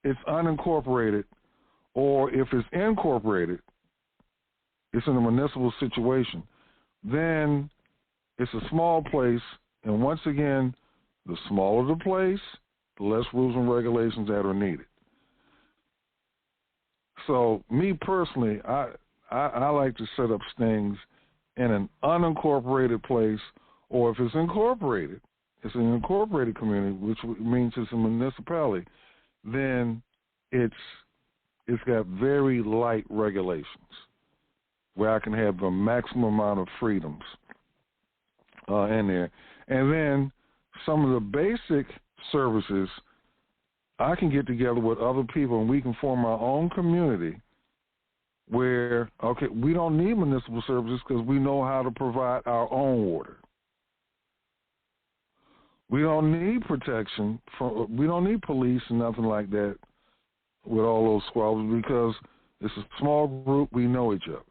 it's unincorporated, or if it's incorporated, it's in a municipal situation. Then it's a small place, and once again, the smaller the place, the less rules and regulations that are needed. So me personally, I like to set up things in an unincorporated place, or if it's incorporated, it's an incorporated community, which means it's a municipality, then it's got very light regulations where I can have the maximum amount of freedoms in there. And then some of the basic services, I can get together with other people and we can form our own community where, okay, we don't need municipal services because we know how to provide our own water. We don't need protection, we don't need police and nothing like that with all those squabbles because it's a small group, we know each other.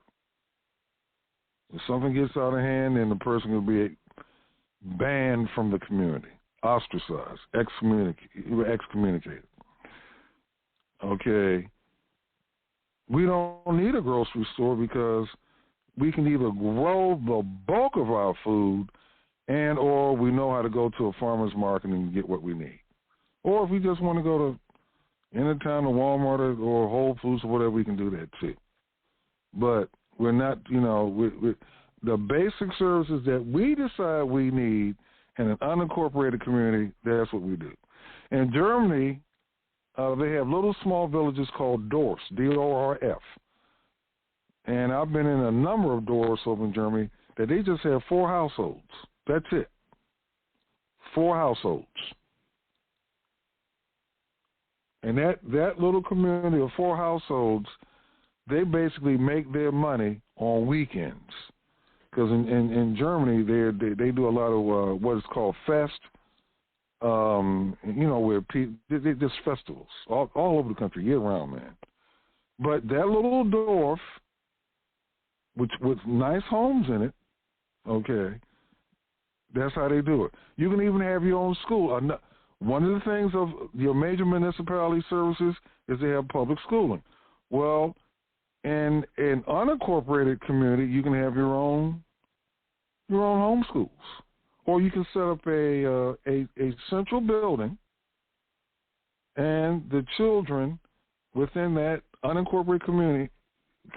If something gets out of hand, then the person will be banned from the community, ostracized, excommunicated. Okay. We don't need a grocery store because we can either grow the bulk of our food and or we know how to go to a farmer's market and get what we need. Or if we just want to go to Town or Walmart or Whole Foods or whatever, we can do that too. But we're not, the basic services that we decide we need in an unincorporated community, that's what we do. In Germany, they have little small villages called Dorfs, D-O-R-F. And I've been in a number of Dorfs over in Germany that they just have 4 households. That's it. 4 households. And that little community of 4 households, they basically make their money on weekends. Because in Germany, they do a lot of what is called fest, where they just festivals all over the country, year-round, man. But that little Dorf, with nice homes in it, okay, that's how they do it. You can even have your own school. One of the things of your major municipality services is they have public schooling. Well, in an unincorporated community, you can have your own home schools, or you can set up a central building, and the children within that unincorporated community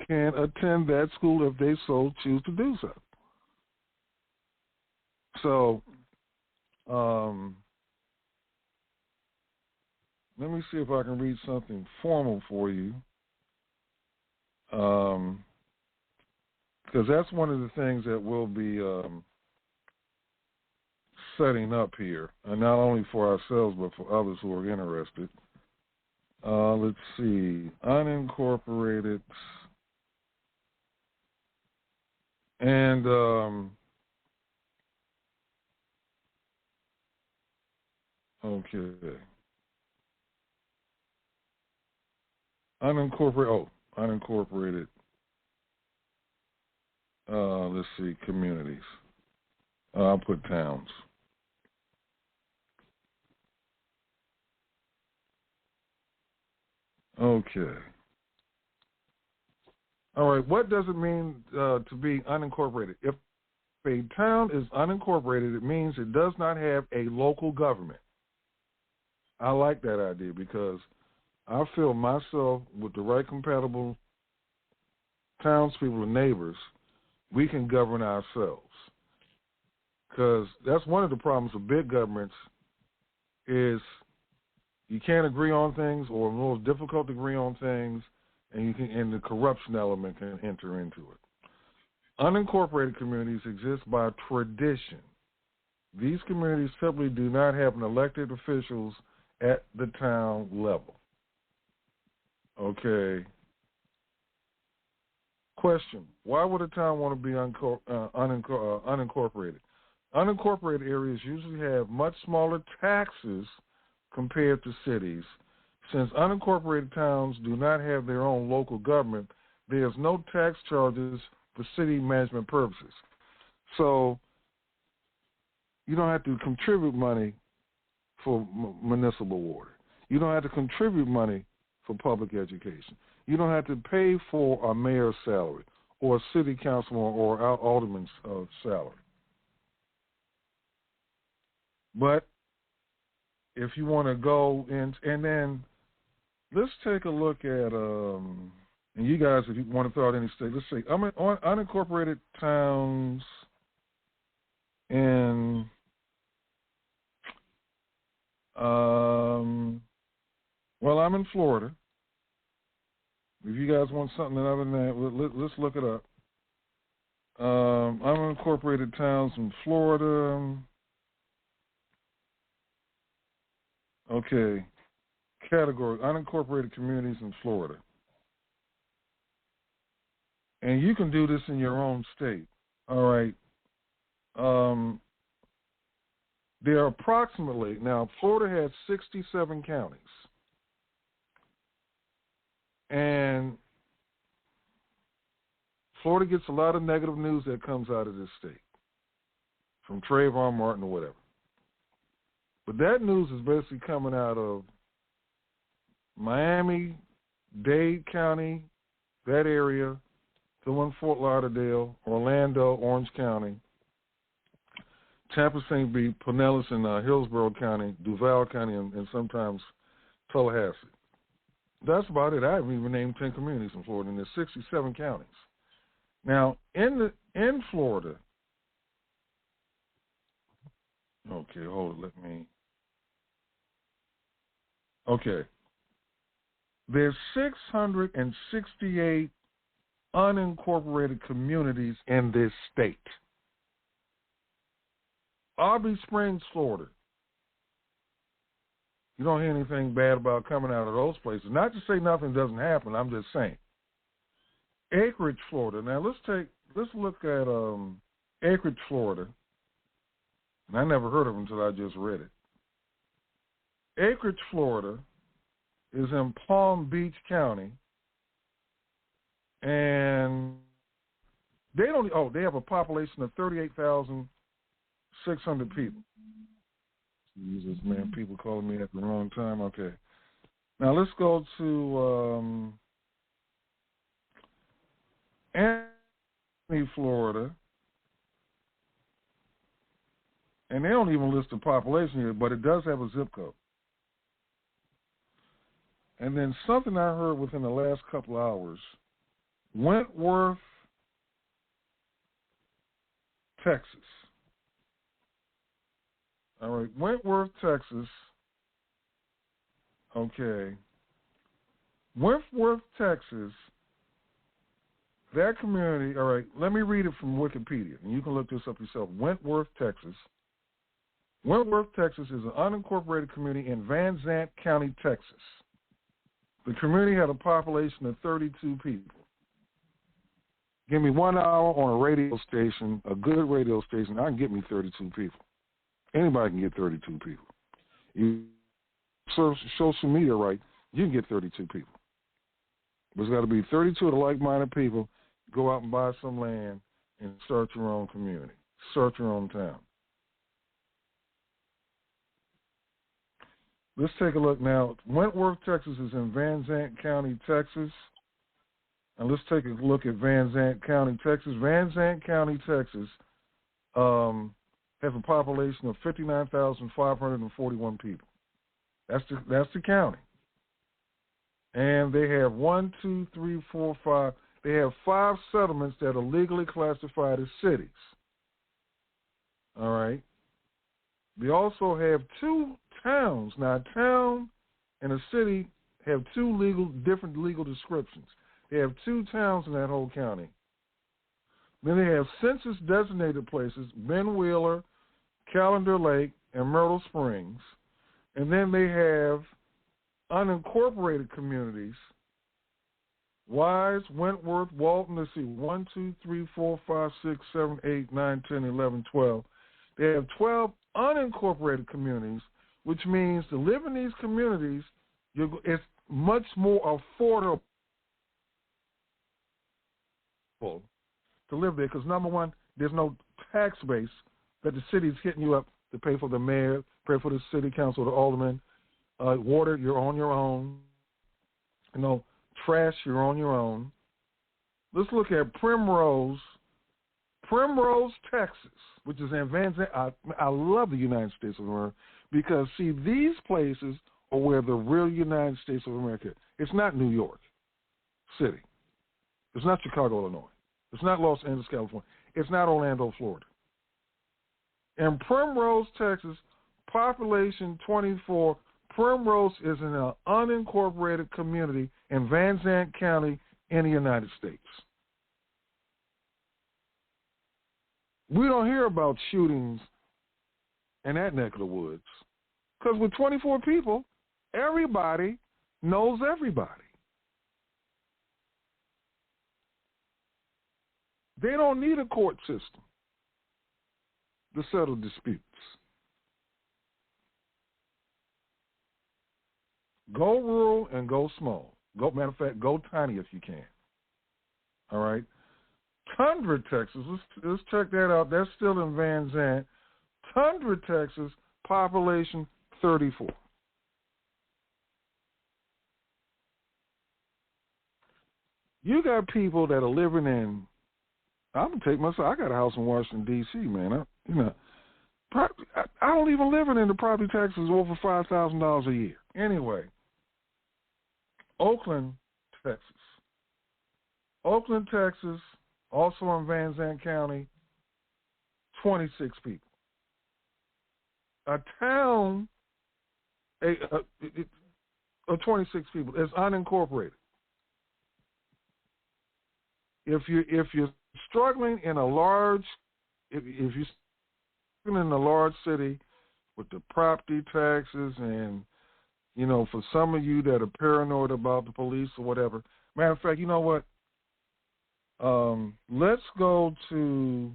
can attend that school if they so choose to do so. So, let me see if I can read something formal for you. Because that's one of the things that we'll be setting up here, and not only for ourselves but for others who are interested. Let's see, unincorporated, and okay, unincorporated. Let's see, communities. I'll put towns. Okay. All right, what does it mean to be unincorporated? If a town is unincorporated, it means it does not have a local government. I like that idea because I feel myself with the right compatible townspeople and neighbors, we can govern ourselves. Because that's one of the problems with big governments is you can't agree on things, or it's more difficult to agree on things, and the corruption element can enter into it. Unincorporated communities exist by tradition. These communities simply do not have an elected officials at the town level. Okay. Question: why would a town want to be unincorporated? Unincorporated areas usually have much smaller taxes compared to cities. Since unincorporated towns do not have their own local government, there's no tax charges for city management purposes. So you don't have to contribute money for municipal water. You don't have to contribute money for public education. You don't have to pay for a mayor's salary or a city councilman or alderman's salary. But if you want to go in, and then let's take a look at, and you guys, if you want to throw out any state, let's see, unincorporated towns in, well, I'm in Florida. If you guys want something other than that, let's look it up. Unincorporated towns in Florida. Okay. Category: unincorporated communities in Florida. And you can do this in your own state. All right. There are approximately, now Florida has 67 counties. And Florida gets a lot of negative news that comes out of this state, from Trayvon Martin or whatever. But that news is basically coming out of Miami, Dade County, that area, still in Fort Lauderdale, Orlando, Orange County, Tampa, St. Pete, Pinellas, and Hillsborough County, Duval County, and sometimes Tallahassee. That's about it. I haven't even named 10 communities in Florida, and there's 67 counties. Now, in Florida, okay, hold it, okay. There's 668 unincorporated communities in this state. Aubrey Springs, Florida. You don't hear anything bad about coming out of those places. Not to say nothing doesn't happen. I'm just saying. Acreage, Florida. Now let's look at Acreage, Florida. And I never heard of them until I just read it. Acreage, Florida is in Palm Beach County, and they have a population of 38,600 people. Jesus, man, people calling me at the wrong time. Okay. Now let's go to Anthony, Florida. And they don't even list the population here, but it does have a zip code. And then something I heard within the last couple hours, Wentworth, Texas. All right, Wentworth, Texas. Okay. Wentworth, Texas, that community, all right, let me read it from Wikipedia, and you can look this up yourself. Wentworth, Texas. Wentworth, Texas is an unincorporated community in Van Zandt County, Texas. The community had a population of 32 people. Give me 1 hour on a radio station, a good radio station, I can get me 32 people. Anybody can get 32 people. You search social media right, you can get 32 people. But it's got to be 32 of the like-minded people. Go out and buy some land and start your own community. Start your own town. Let's take a look now. Wentworth, Texas is in Van Zandt County, Texas. And let's take a look at Van Zandt County, Texas. Van Zandt County, Texas has a population of 59,541 people. That's the county. And they have 1, 2, 3, 4, 5. They have 5 settlements that are legally classified as cities. All right. They also have 2 towns. Now, a town and a city have 2 different legal descriptions. They have 2 towns in that whole county. Then they have census-designated places, Ben Wheeler, Calendar Lake, and Myrtle Springs. And then they have unincorporated communities Wise, Wentworth, Walton, let's see, 1, 2, 3, 4, 5, 6, 7, 8, 9, 10, 11, 12. They have 12 unincorporated communities, which means to live in these communities, it's much more affordable to live there because, number one, there's no tax base that the city's hitting you up to pay for the mayor, pay for the city council, the alderman. Water, you're on your own. Trash, you're on your own. Let's look at Primrose, Texas, which is in Van Zandt. I love the United States of America because, see, these places are where the real United States of America is. It's not New York City. It's not Chicago, Illinois. It's not Los Angeles, California. It's not Orlando, Florida. In Primrose, Texas, population 24, Primrose is an unincorporated community in Van Zandt County in the United States. We don't hear about shootings in that neck of the woods because with 24 people, everybody knows everybody. They don't need a court system to settle disputes. Go rural and go small. Matter of fact, go tiny if you can. All right? Tundra, Texas. Let's check that out. That's still in Van Zandt. Tundra, Texas, population 34. You got people that are living in. I'm gonna take myself. I got a house in Washington D.C., man. I don't even live in the property taxes over $5,000 a year. Anyway, Oakland, Texas. Oakland, Texas, also in Van Zandt County, 26 people. A town of 26 people is unincorporated. If you're struggling in a large, if you're struggling in a large city with the property taxes and, for some of you that are paranoid about the police or whatever, matter of fact, you know what? Let's go to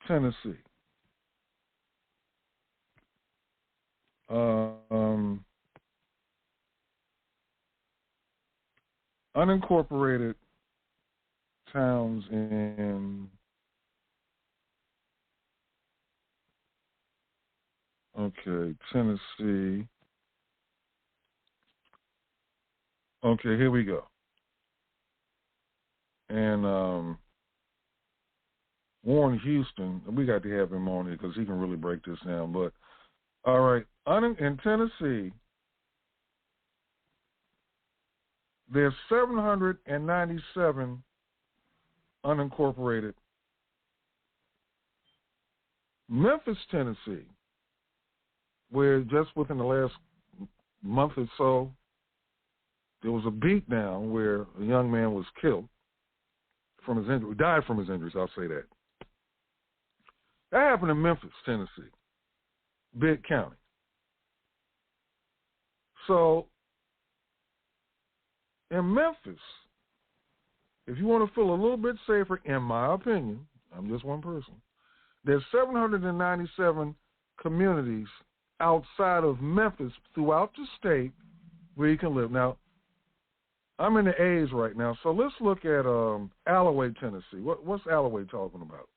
Tennessee. Unincorporated towns in Tennessee. Okay, here we go. And Warren Houston, we got to have him on here because he can really break this down. But, all right, in Tennessee, there's 797 unincorporated. Memphis, Tennessee, where just within the last month or so, there was a beatdown where a young man was killed from his injury, died from his injuries, I'll say that. That happened in Memphis, Tennessee, big county. So, in Memphis, if you want to feel a little bit safer, in my opinion, I'm just one person, there's 797 communities outside of Memphis throughout the state where you can live. Now, I'm in the A's right now, so let's look at Alloway, Tennessee. What's Alloway talking about?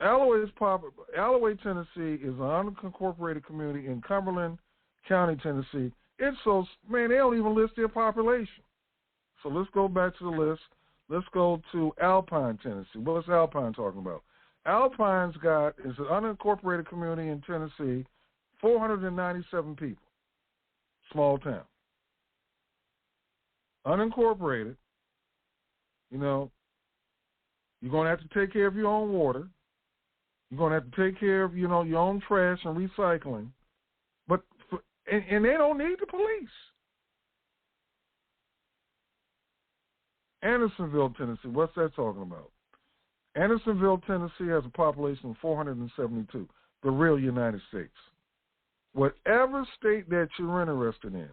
Alloway, Tennessee is an unincorporated community in Cumberland County, Tennessee. They don't even list their population. So let's go back to the list. Let's go to Alpine, Tennessee. What's Alpine talking about? Alpine's is an unincorporated community in Tennessee, 497 people. Small town. Unincorporated. You're going to have to take care of your own water. You're going to have to take care of, your own trash and recycling. And they don't need the police. Andersonville, Tennessee. What's that talking about? Andersonville, Tennessee has a population of 472, the real United States. Whatever state that you're interested in,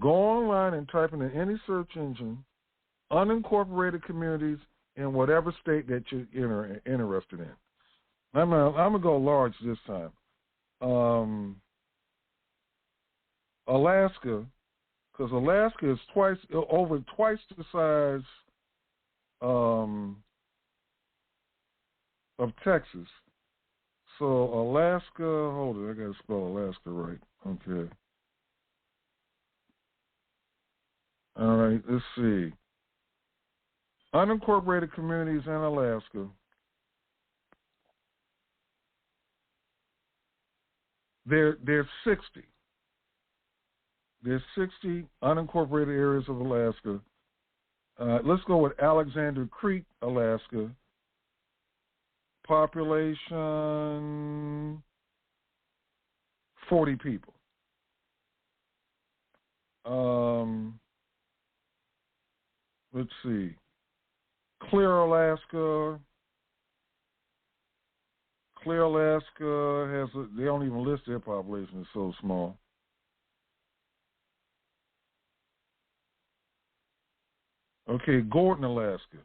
Go online and type in any search engine, unincorporated communities in whatever state that you're interested in. I'm gonna go large this time. Alaska, because Alaska is over twice the size of Texas. So Alaska, hold it, I gotta spell Alaska right. Okay. All right, let's see. Unincorporated communities in Alaska. There's 60. There's 60 unincorporated areas of Alaska. Let's go with Alexander Creek, Alaska. Population 40 people. Let's see. Clear, Alaska. Clear, Alaska they don't even list their population, it's so small. Okay, Gordon, Alaska.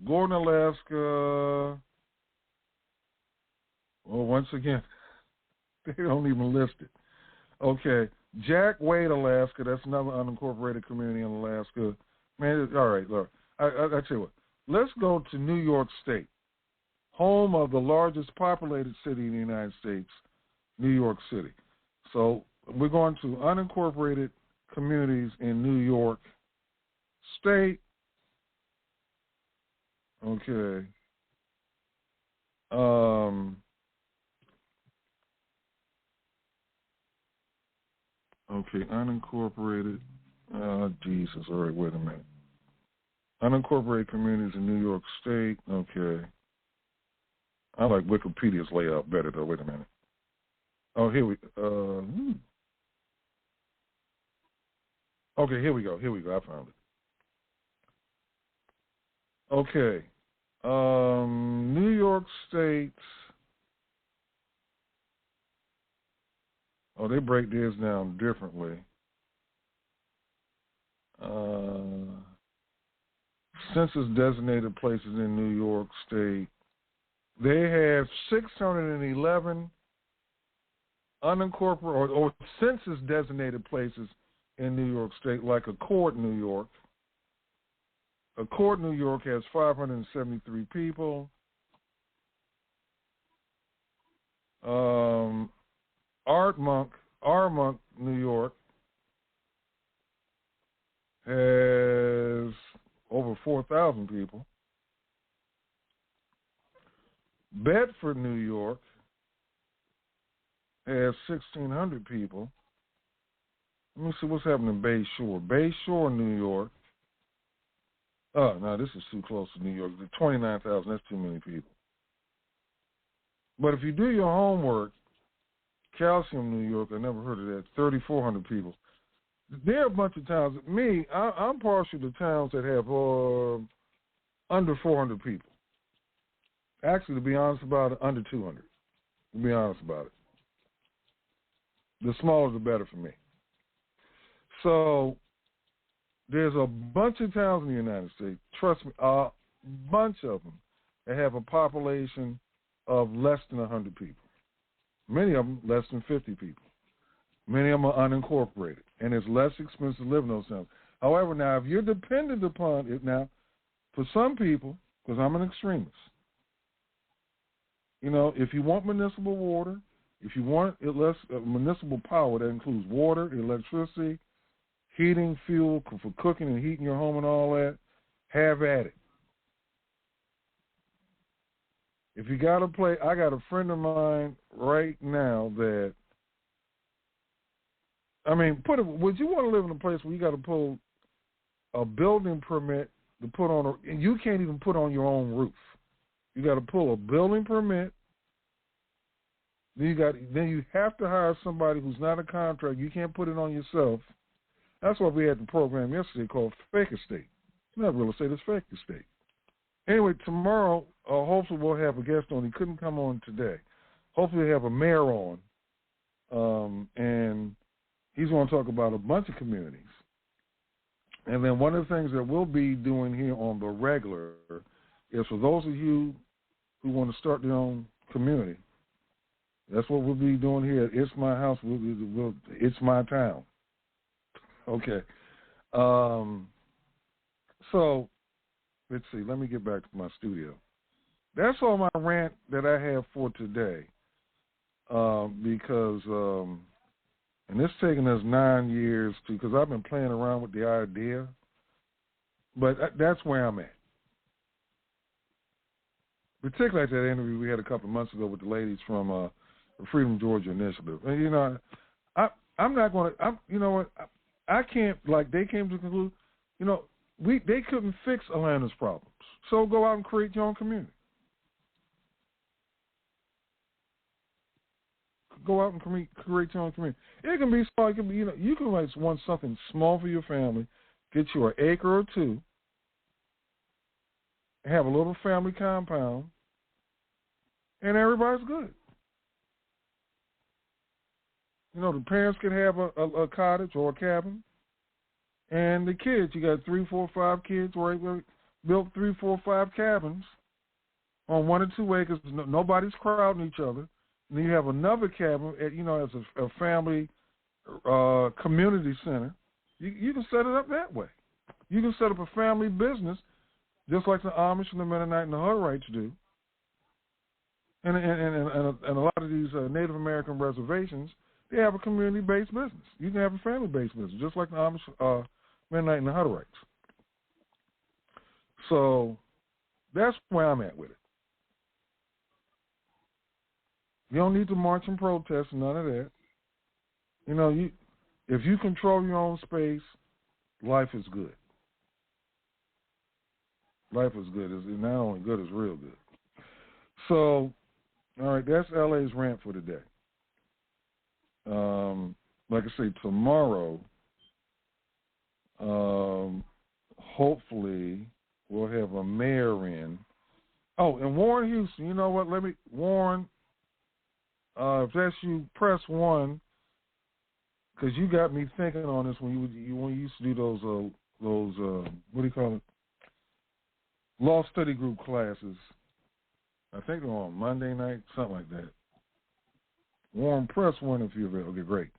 Gordon, Alaska. Well, once again, they don't even list it. Okay, Jack Wade, Alaska. That's another unincorporated community in Alaska. Man, all right, look. I tell you what. Let's go to New York State, home of the largest populated city in the United States, New York City. So we're going to unincorporated communities in New York State. Okay. Okay, unincorporated. Jesus. All right, wait a minute. Unincorporated communities in New York State. Okay. I like Wikipedia's layout better, though. Wait a minute. Oh, here we Okay, here we go. I found it. Okay. New York State. Oh, they break theirs down differently. Census designated places in New York State. They have 611 unincorporated or census designated places in New York State, like Accord, New York. Accord, New York has 573 people. Armonk, New York has over 4,000 people. Bedford, New York has 1,600 people. Let me see what's happening in Bay Shore. Bay Shore, New York. Oh, no, this is too close to New York. 29,000, that's too many people. But if you do your homework, Calcium, New York, I never heard of that, 3,400 people. There are a bunch of towns. I'm partial to towns that have under 400 people. Actually, to be honest about it, under 200. To be honest about it. The smaller the better for me. So there's a bunch of towns in the United States, trust me, a bunch of them that have a population of less than 100 people. Many of them less than 50 people. Many of them are unincorporated, and it's less expensive to live in those towns. However, now, if you're dependent upon it now, for some people, because I'm an extremist, if you want municipal water, if you want municipal power, that includes water, electricity, heating, fuel for cooking and heating your home and all that, have at it. If you got to play, I got a friend of mine right now that, would you want to live in a place where you got to pull a building permit to put on, and you can't even put on your own roof? You got to pull a building permit. Then you have to hire somebody who's not a contractor. You can't put it on yourself. That's why we had the program yesterday called Fake Estate. It's not real estate, it's fake estate. Anyway, tomorrow, hopefully we'll have a guest on. He couldn't come on today. Hopefully we'll have a mayor on. And He's going to talk about a bunch of communities. And then one of the things that we'll be doing here on the regular is for those of you who want to start their own community, that's what we'll be doing here. It's my house. It's my town. Okay. So let's see. Let me get back to my studio. That's all my rant that I have for today. Because and it's taken us 9 years because I've been playing around with the idea, but that's where I'm at. Particularly like that interview we had a couple of months ago with the ladies from the Freedom Georgia Initiative. And, you know, I'm not going to, you know what, I can't, like they came to the conclusion, you know, they couldn't fix Atlanta's problems. So go out and create your own community. Go out and create your own community. It can be small. It can be, you know, you can like want something small for your family, get you an acre or two, have a little family compound, and everybody's good. You know, the parents can have a cottage or a cabin, and the kids, you got 3, 4, 5 kids, right? Built 3, 4, 5 cabins on 1 or 2 acres. Nobody's crowding each other. And then you have another cabin, you know, as a family community center. You can set it up that way. You can set up a family business just like the Amish and the Mennonite and the Hutterites do. And a lot of these Native American reservations, they have a community-based business. You can have a family-based business, just like the Amish, Mennonite, and the Hutterites. So that's where I'm at with it. You don't need to march and protest, none of that. You know, if you control your own space, life is good. Life is good. It's not only good, it's real good. So, all right, that's LA's rant for today. Like I say, tomorrow, hopefully, we'll have a mayor in. Oh, and Warren Houston, you know what? Warren, if that's you, press 1, because you got me thinking on this when you used to do those what do you call it? Law study group classes. I think they're on Monday night, something like that. Warren, press 1 if you're available. Okay, great.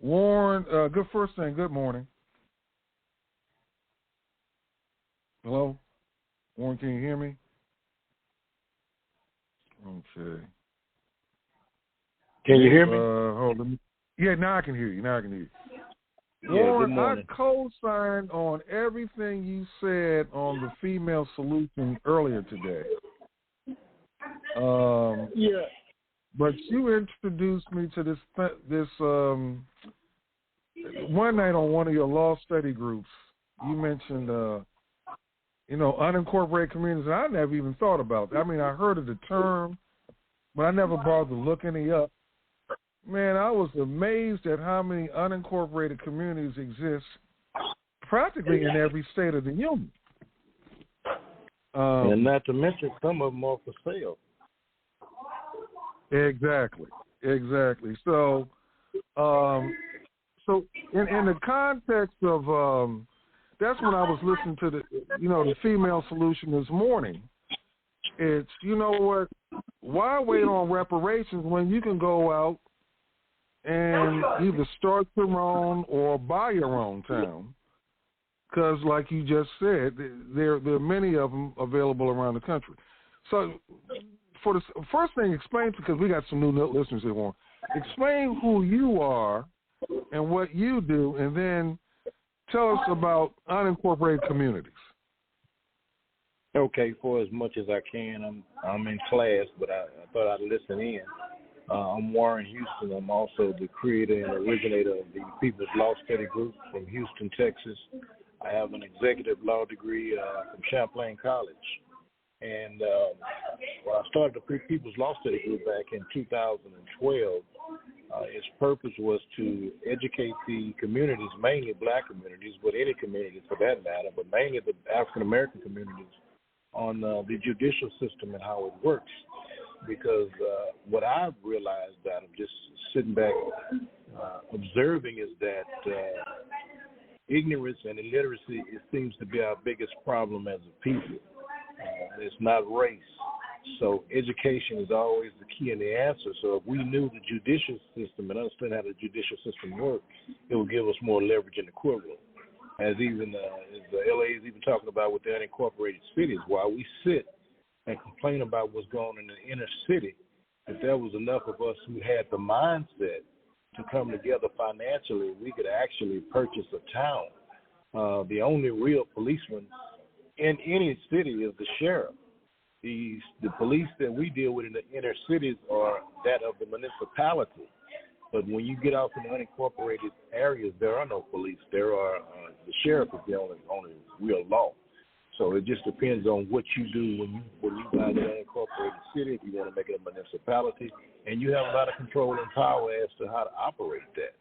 Warren, good first thing. Good morning. Hello, Warren. Can you hear me? Okay. Can you hear me? Hold on. Yeah, now I can hear you. Yeah, Warren, I co-signed on everything you said on the female solution earlier today. Yeah. But you introduced me to this one night on one of your law study groups. You mentioned, unincorporated communities. And I never even thought about that. I mean, I heard of the term, but I never bothered to look any up. Man, I was amazed at how many unincorporated communities exist practically in every state of the union. And not to mention, some of them are for sale. Exactly. So, in the context of that's when I was listening to the female solution this morning. It's, you know what? Why wait on reparations when you can go out and either start your own or buy your own town? Because, like you just said, there are many of them available around the country. So, for the first thing, explain, because we got some new listeners here, Warren. Explain who you are and what you do, and then tell us about unincorporated communities. Okay, for as much as I can, I'm in class, but I thought I'd listen in. I'm Warren Houston. I'm also the creator and originator of the People's Law Study Group from Houston, Texas. I have an executive law degree from Champlain College. And when I started the People's Law Study Group back in 2012, its purpose was to educate the communities, mainly black communities, but any communities for that matter, but mainly the African-American communities, on the judicial system and how it works. Because what I've realized out of just sitting back observing is that ignorance and illiteracy, it seems to be our biggest problem as a people. It's not race. So education is always the key and the answer. So if we knew the judicial system and understand how the judicial system works, it would give us more leverage in the courtroom. As even as the LA is even talking about with the unincorporated cities, while we sit and complain about what's going on in the inner city, if there was enough of us who had the mindset to come together financially, we could actually purchase a town. The only real policeman in any city is the sheriff. The police that we deal with in the inner cities are that of the municipality. But when you get out in the unincorporated areas, there are no police. There are the sheriff is the only real law. So it just depends on what you do when you buy the unincorporated city, if you want to make it a municipality, and you have a lot of control and power as to how to operate that.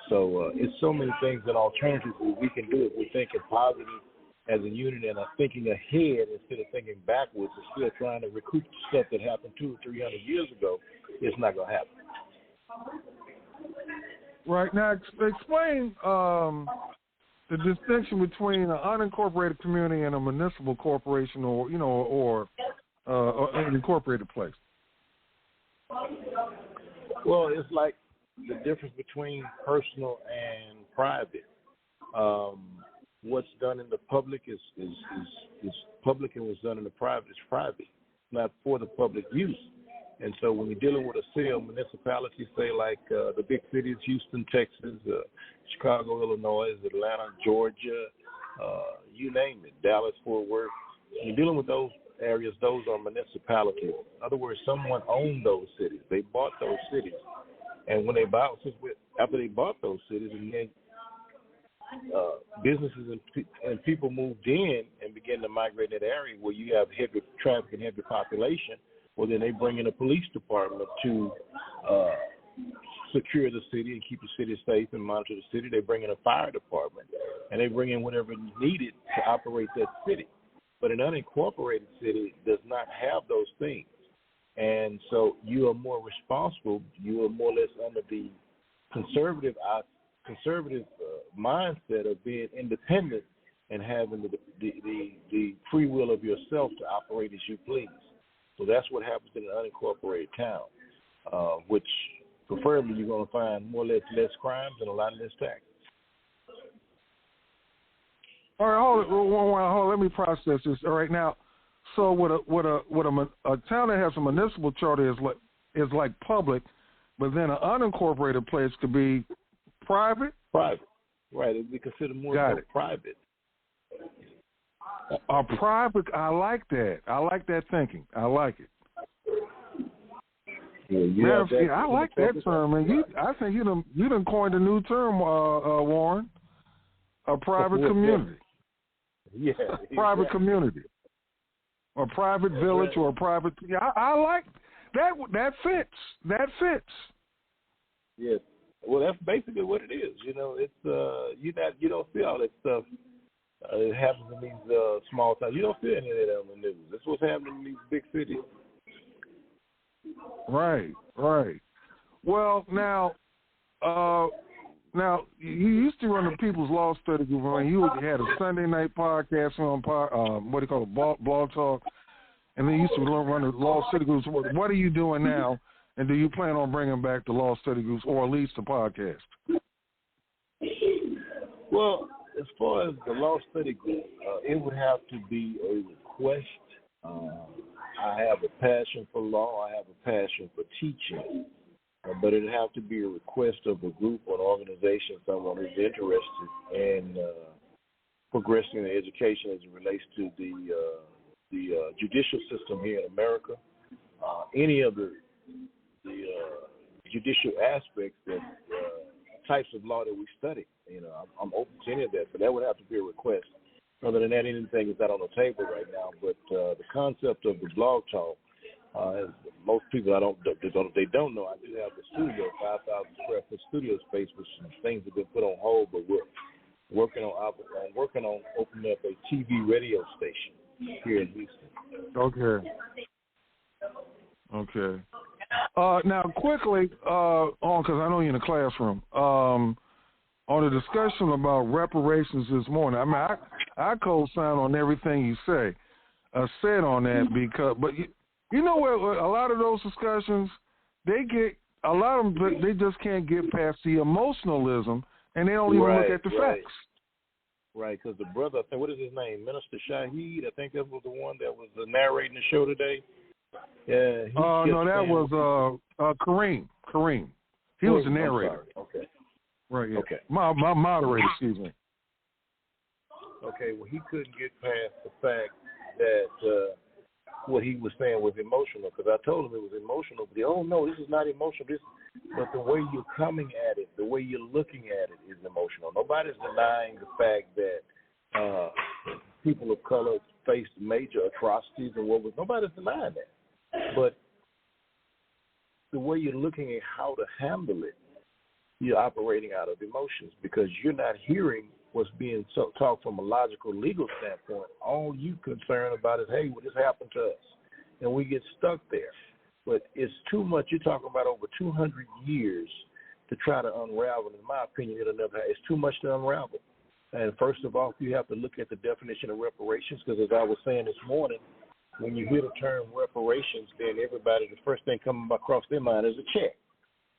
So it's so many things and alternatives that we can do if we're thinking positive as a unit and are thinking ahead instead of thinking backwards and still trying to recoup stuff that happened 200 or 300 years ago. It's not going to happen. Right. Now, explain the distinction between an unincorporated community and a municipal corporation or an incorporated place. Well, it's like the difference between personal and private. What's done in the public is public, and what's done in the private is private, not for the public use. And so when you're dealing with a city or municipality, say like the big cities, Houston, Texas, Chicago, Illinois, Atlanta, Georgia, you name it, Dallas, Fort Worth, you're dealing with those areas, those are municipalities. In other words, someone owned those cities. They bought those cities. And when they bought, after they bought those cities, and then businesses and people moved in and began to migrate in that area where you have heavy traffic and heavy population, well, then they bring in a police department to secure the city and keep the city safe and monitor the city. They bring in a fire department, and they bring in whatever is needed to operate that city. But an unincorporated city does not have those things. And so you are more responsible. You are more or less under the conservative mindset of being independent and having the free will of yourself to operate as you please. So that's what happens in an unincorporated town, which preferably you're going to find more or less crimes and a lot less taxes. All right, hold on, let me process this. All right, now, so a town that has a municipal charter is like public, but then an unincorporated place could be private? Private, right. It would be considered more private. A private, I like that. I like that thinking. I like it. Yeah, I like that term, man. I think you done coined a new term, Warren. A private community. Yeah, private community. A private village or a private. Yeah, I like that. That fits. That fits. Yes. Well, that's basically what it is. You know, it's you don't see all that stuff. It happens in these small towns. You don't see any of that on the news. That's what's happening in these big cities. Right. Well, now you used to run the People's Law Study Group. I mean, you had a Sunday night podcast on what do you call it, Blog Talk, and then you used to run the Law Study Groups. What are you doing now? And do you plan on bringing back the Law Study Groups or at least the podcast? Well, as far as the Law Study Group, it would have to be a request. I have a passion for law. I have a passion for teaching. But it would have to be a request of a group or an organization, someone who's interested in progressing the education as it relates to the judicial system here in America. Any of the judicial aspects that types of law that we study. You know, I'm open to any of that, but that would have to be a request. Other than that, anything is not on the table right now. But the concept of the blog talk, most people they don't know. I do have the studio, 5,000 square foot studio space, with some things have been put on hold, but we're working on opening up a TV radio station here in Houston. Okay. Now, quickly, because I know you're in the classroom, on the discussion about reparations this morning, I mean, I co-sign on everything you said on that because, but you know what, a lot of those discussions, they just can't get past the emotionalism, and they don't even look at the facts. Right, because the brother, I think, what is his name? Minister Shaheed, I think that was the one that was narrating the show today. Yeah. No, that was Kareem. He was the narrator. Okay. Right, yeah. Okay. My moderator, excuse me. Okay, well, he couldn't get past the fact that what he was saying was emotional, because I told him it was emotional. But no, this is not emotional. But the way you're coming at it, the way you're looking at it is emotional. Nobody's denying the fact that people of color faced major atrocities and nobody's denying that. But the way you're looking at how to handle it, you're operating out of emotions because you're not hearing what's being talked from a logical, legal standpoint. All you concerned about is, hey, what has happened to us? And we get stuck there. But it's too much. You're talking about over 200 years to try to unravel. In my opinion, it's too much to unravel. And first of all, you have to look at the definition of reparations, because as I was saying this morning, when you hear the term reparations, then everybody, the first thing coming across their mind is a check.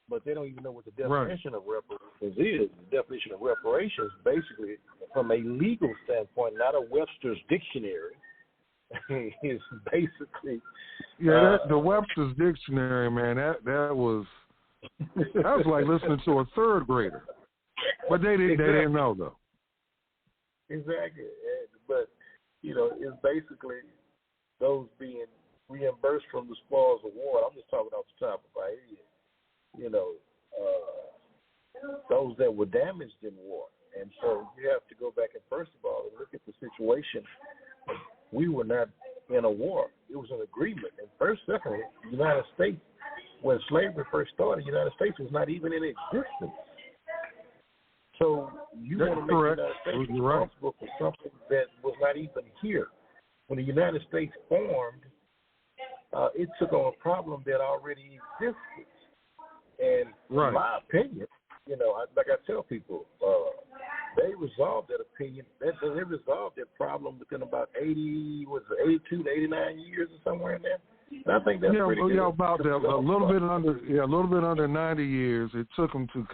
But they don't even know what the definition of reparations is. The definition of reparations, basically, from a legal standpoint, not a Webster's dictionary, is basically... Yeah, the Webster's dictionary, man, that was like listening to a third grader. But they didn't know, though. Exactly. But, it's basically those being reimbursed from the spoils of war. I'm just talking off the top of my head. Those that were damaged in war. And so you have to go back and, first of all, look at the situation. We were not in a war. It was an agreement. And secondly, the United States, when slavery first started, the United States was not even in existence. So you want to make the United States responsible for something that was not even here. When the United States formed, it took on a problem that already existed. And in my opinion, like I tell people, they resolved that opinion. They resolved that problem within about 82 to 89 years or somewhere in there. And I think that's pretty good. Yeah, about that. A little bit under 90 years. It took them to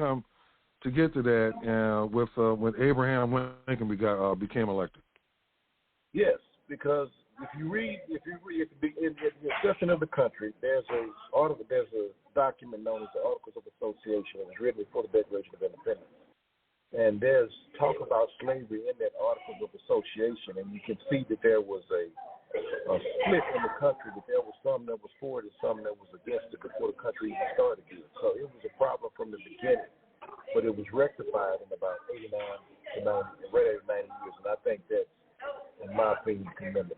get to that when Abraham Lincoln became elected. Yes, because if you read in the section of the country, there's a document known as the Articles of Association. It was written before the Declaration of Independence. And there's talk about slavery in that Articles of Association, and you can see that there was a split in the country, that there was some that was for it and some that was against it before the country even started it. So it was a problem from the beginning, but it was rectified in about 89 to 90 years, and I think that's, in my opinion, commendable.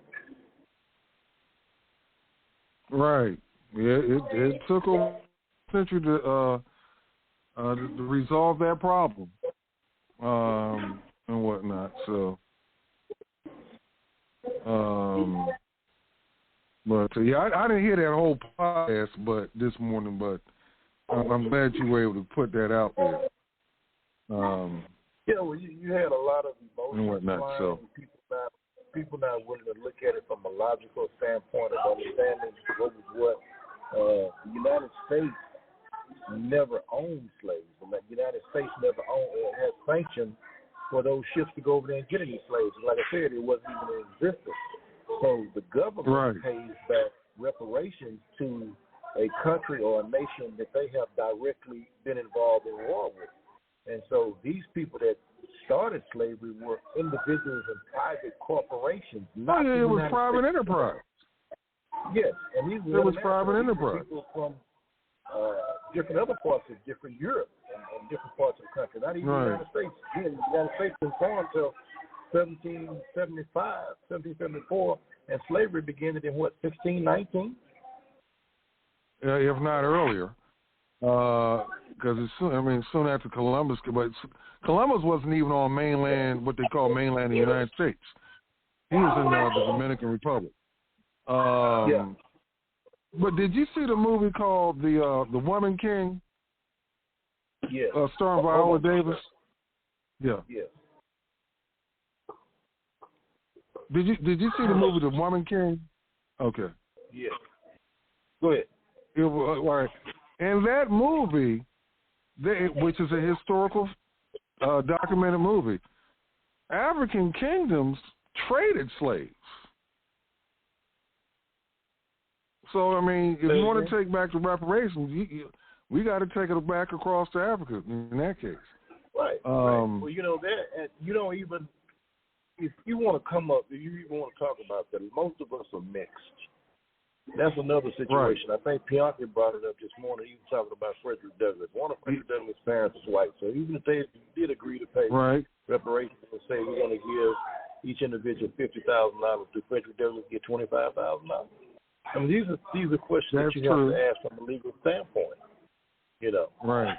Right. Yeah, it took a century to resolve that problem and whatnot. So, but I didn't hear that whole podcast, this morning. But I'm glad you were able to put that out there. Well, you had a lot of emotions and whatnot. So. People not willing to look at it from a logical standpoint of understanding what was what. The United States never owned slaves. The United States never had sanctions for those ships to go over there and get any slaves. And like I said, it wasn't even in existence. So the government pays back reparations to a country or a nation that they have directly been involved in war with. And so these people that started slavery were individuals and private corporations. It was private enterprise. Yes, and these were private enterprise. People from different other parts of different Europe and different parts of the country, not even the United States. The United States was formed until 1774, and slavery began in 1619? If not earlier. Because soon after Columbus, but Columbus wasn't even on mainland, what they call mainland of the United States. He was in the Dominican Republic. But did you see the movie called The Woman King? Yeah. Starring Viola Davis? Yeah. Yeah. Did you see the movie The Woman King? Okay. Yeah. Go ahead. Right. In that movie, which is a historical documented movie, African kingdoms traded slaves. So, I mean, if you want to take back the reparations, we got to take it back across to Africa in that case. Right. Right. Well, you know, that you don't even, if you want to come up, if you even want to talk about that, most of us are mixed. That's another situation. Right. I think Bianca brought it up this morning. He was talking about Frederick Douglass. One of Frederick Douglass' parents is white, so even if they did agree to pay reparations and say we're going to give each individual $50,000, do Frederick Douglass get $25,000? I mean, these are questions that you have to ask from a legal standpoint. You know, right?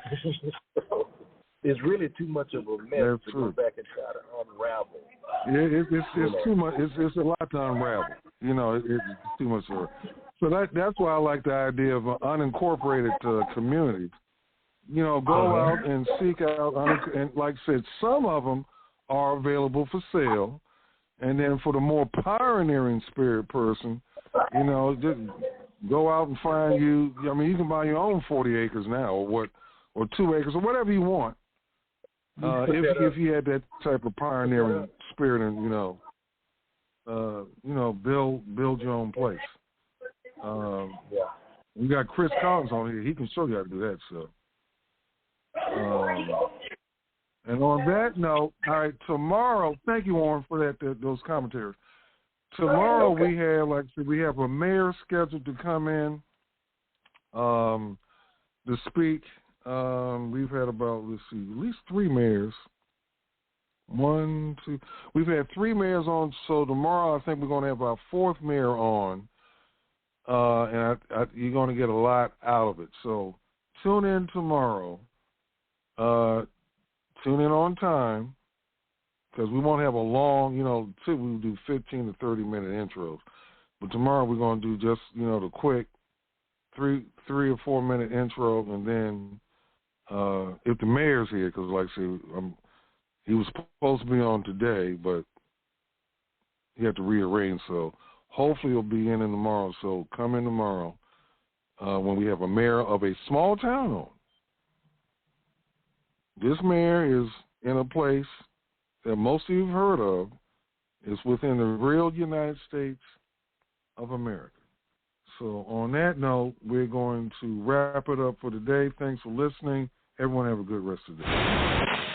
It's really too much of a mess to go back and try to unravel. Yeah, it's too much. It's a lot to unravel. You know, it's too much of it. So that's why I like the idea of unincorporated communities. You know, go out and seek out, and like I said, some of them are available for sale, and then for the more pioneering spirit person, you know, just go out and find you. I mean, you can buy your own 40 acres now, or 2 acres, or whatever you want. If you had that type of pioneering spirit, and build your own place. We got Chris Collins on here; he can show you how to do that. So, and on that note, all right, tomorrow. Thank you, Warren, for those commentaries. Tomorrow we have a mayor scheduled to come in to speak. We've had about, at least 3 mayors. 1, 2. We've had 3 mayors on, so tomorrow I think we're going to have our 4th mayor on, and you're going to get a lot out of it. So tune in tomorrow. Tune in on time, because we won't have a long, we'll do 15 to 30-minute intros. But tomorrow we're going to do just, the quick 3 or 4 minute intro, and then if the mayor's here, because like I said, he was supposed to be on today, but he had to rearrange. So hopefully he'll be in tomorrow. So come in tomorrow when we have a mayor of a small town on. This mayor is in a place that most of you have heard of. It's within the real United States of America. So on that note, we're going to wrap it up for today. Thanks for listening. Everyone have a good rest of the day.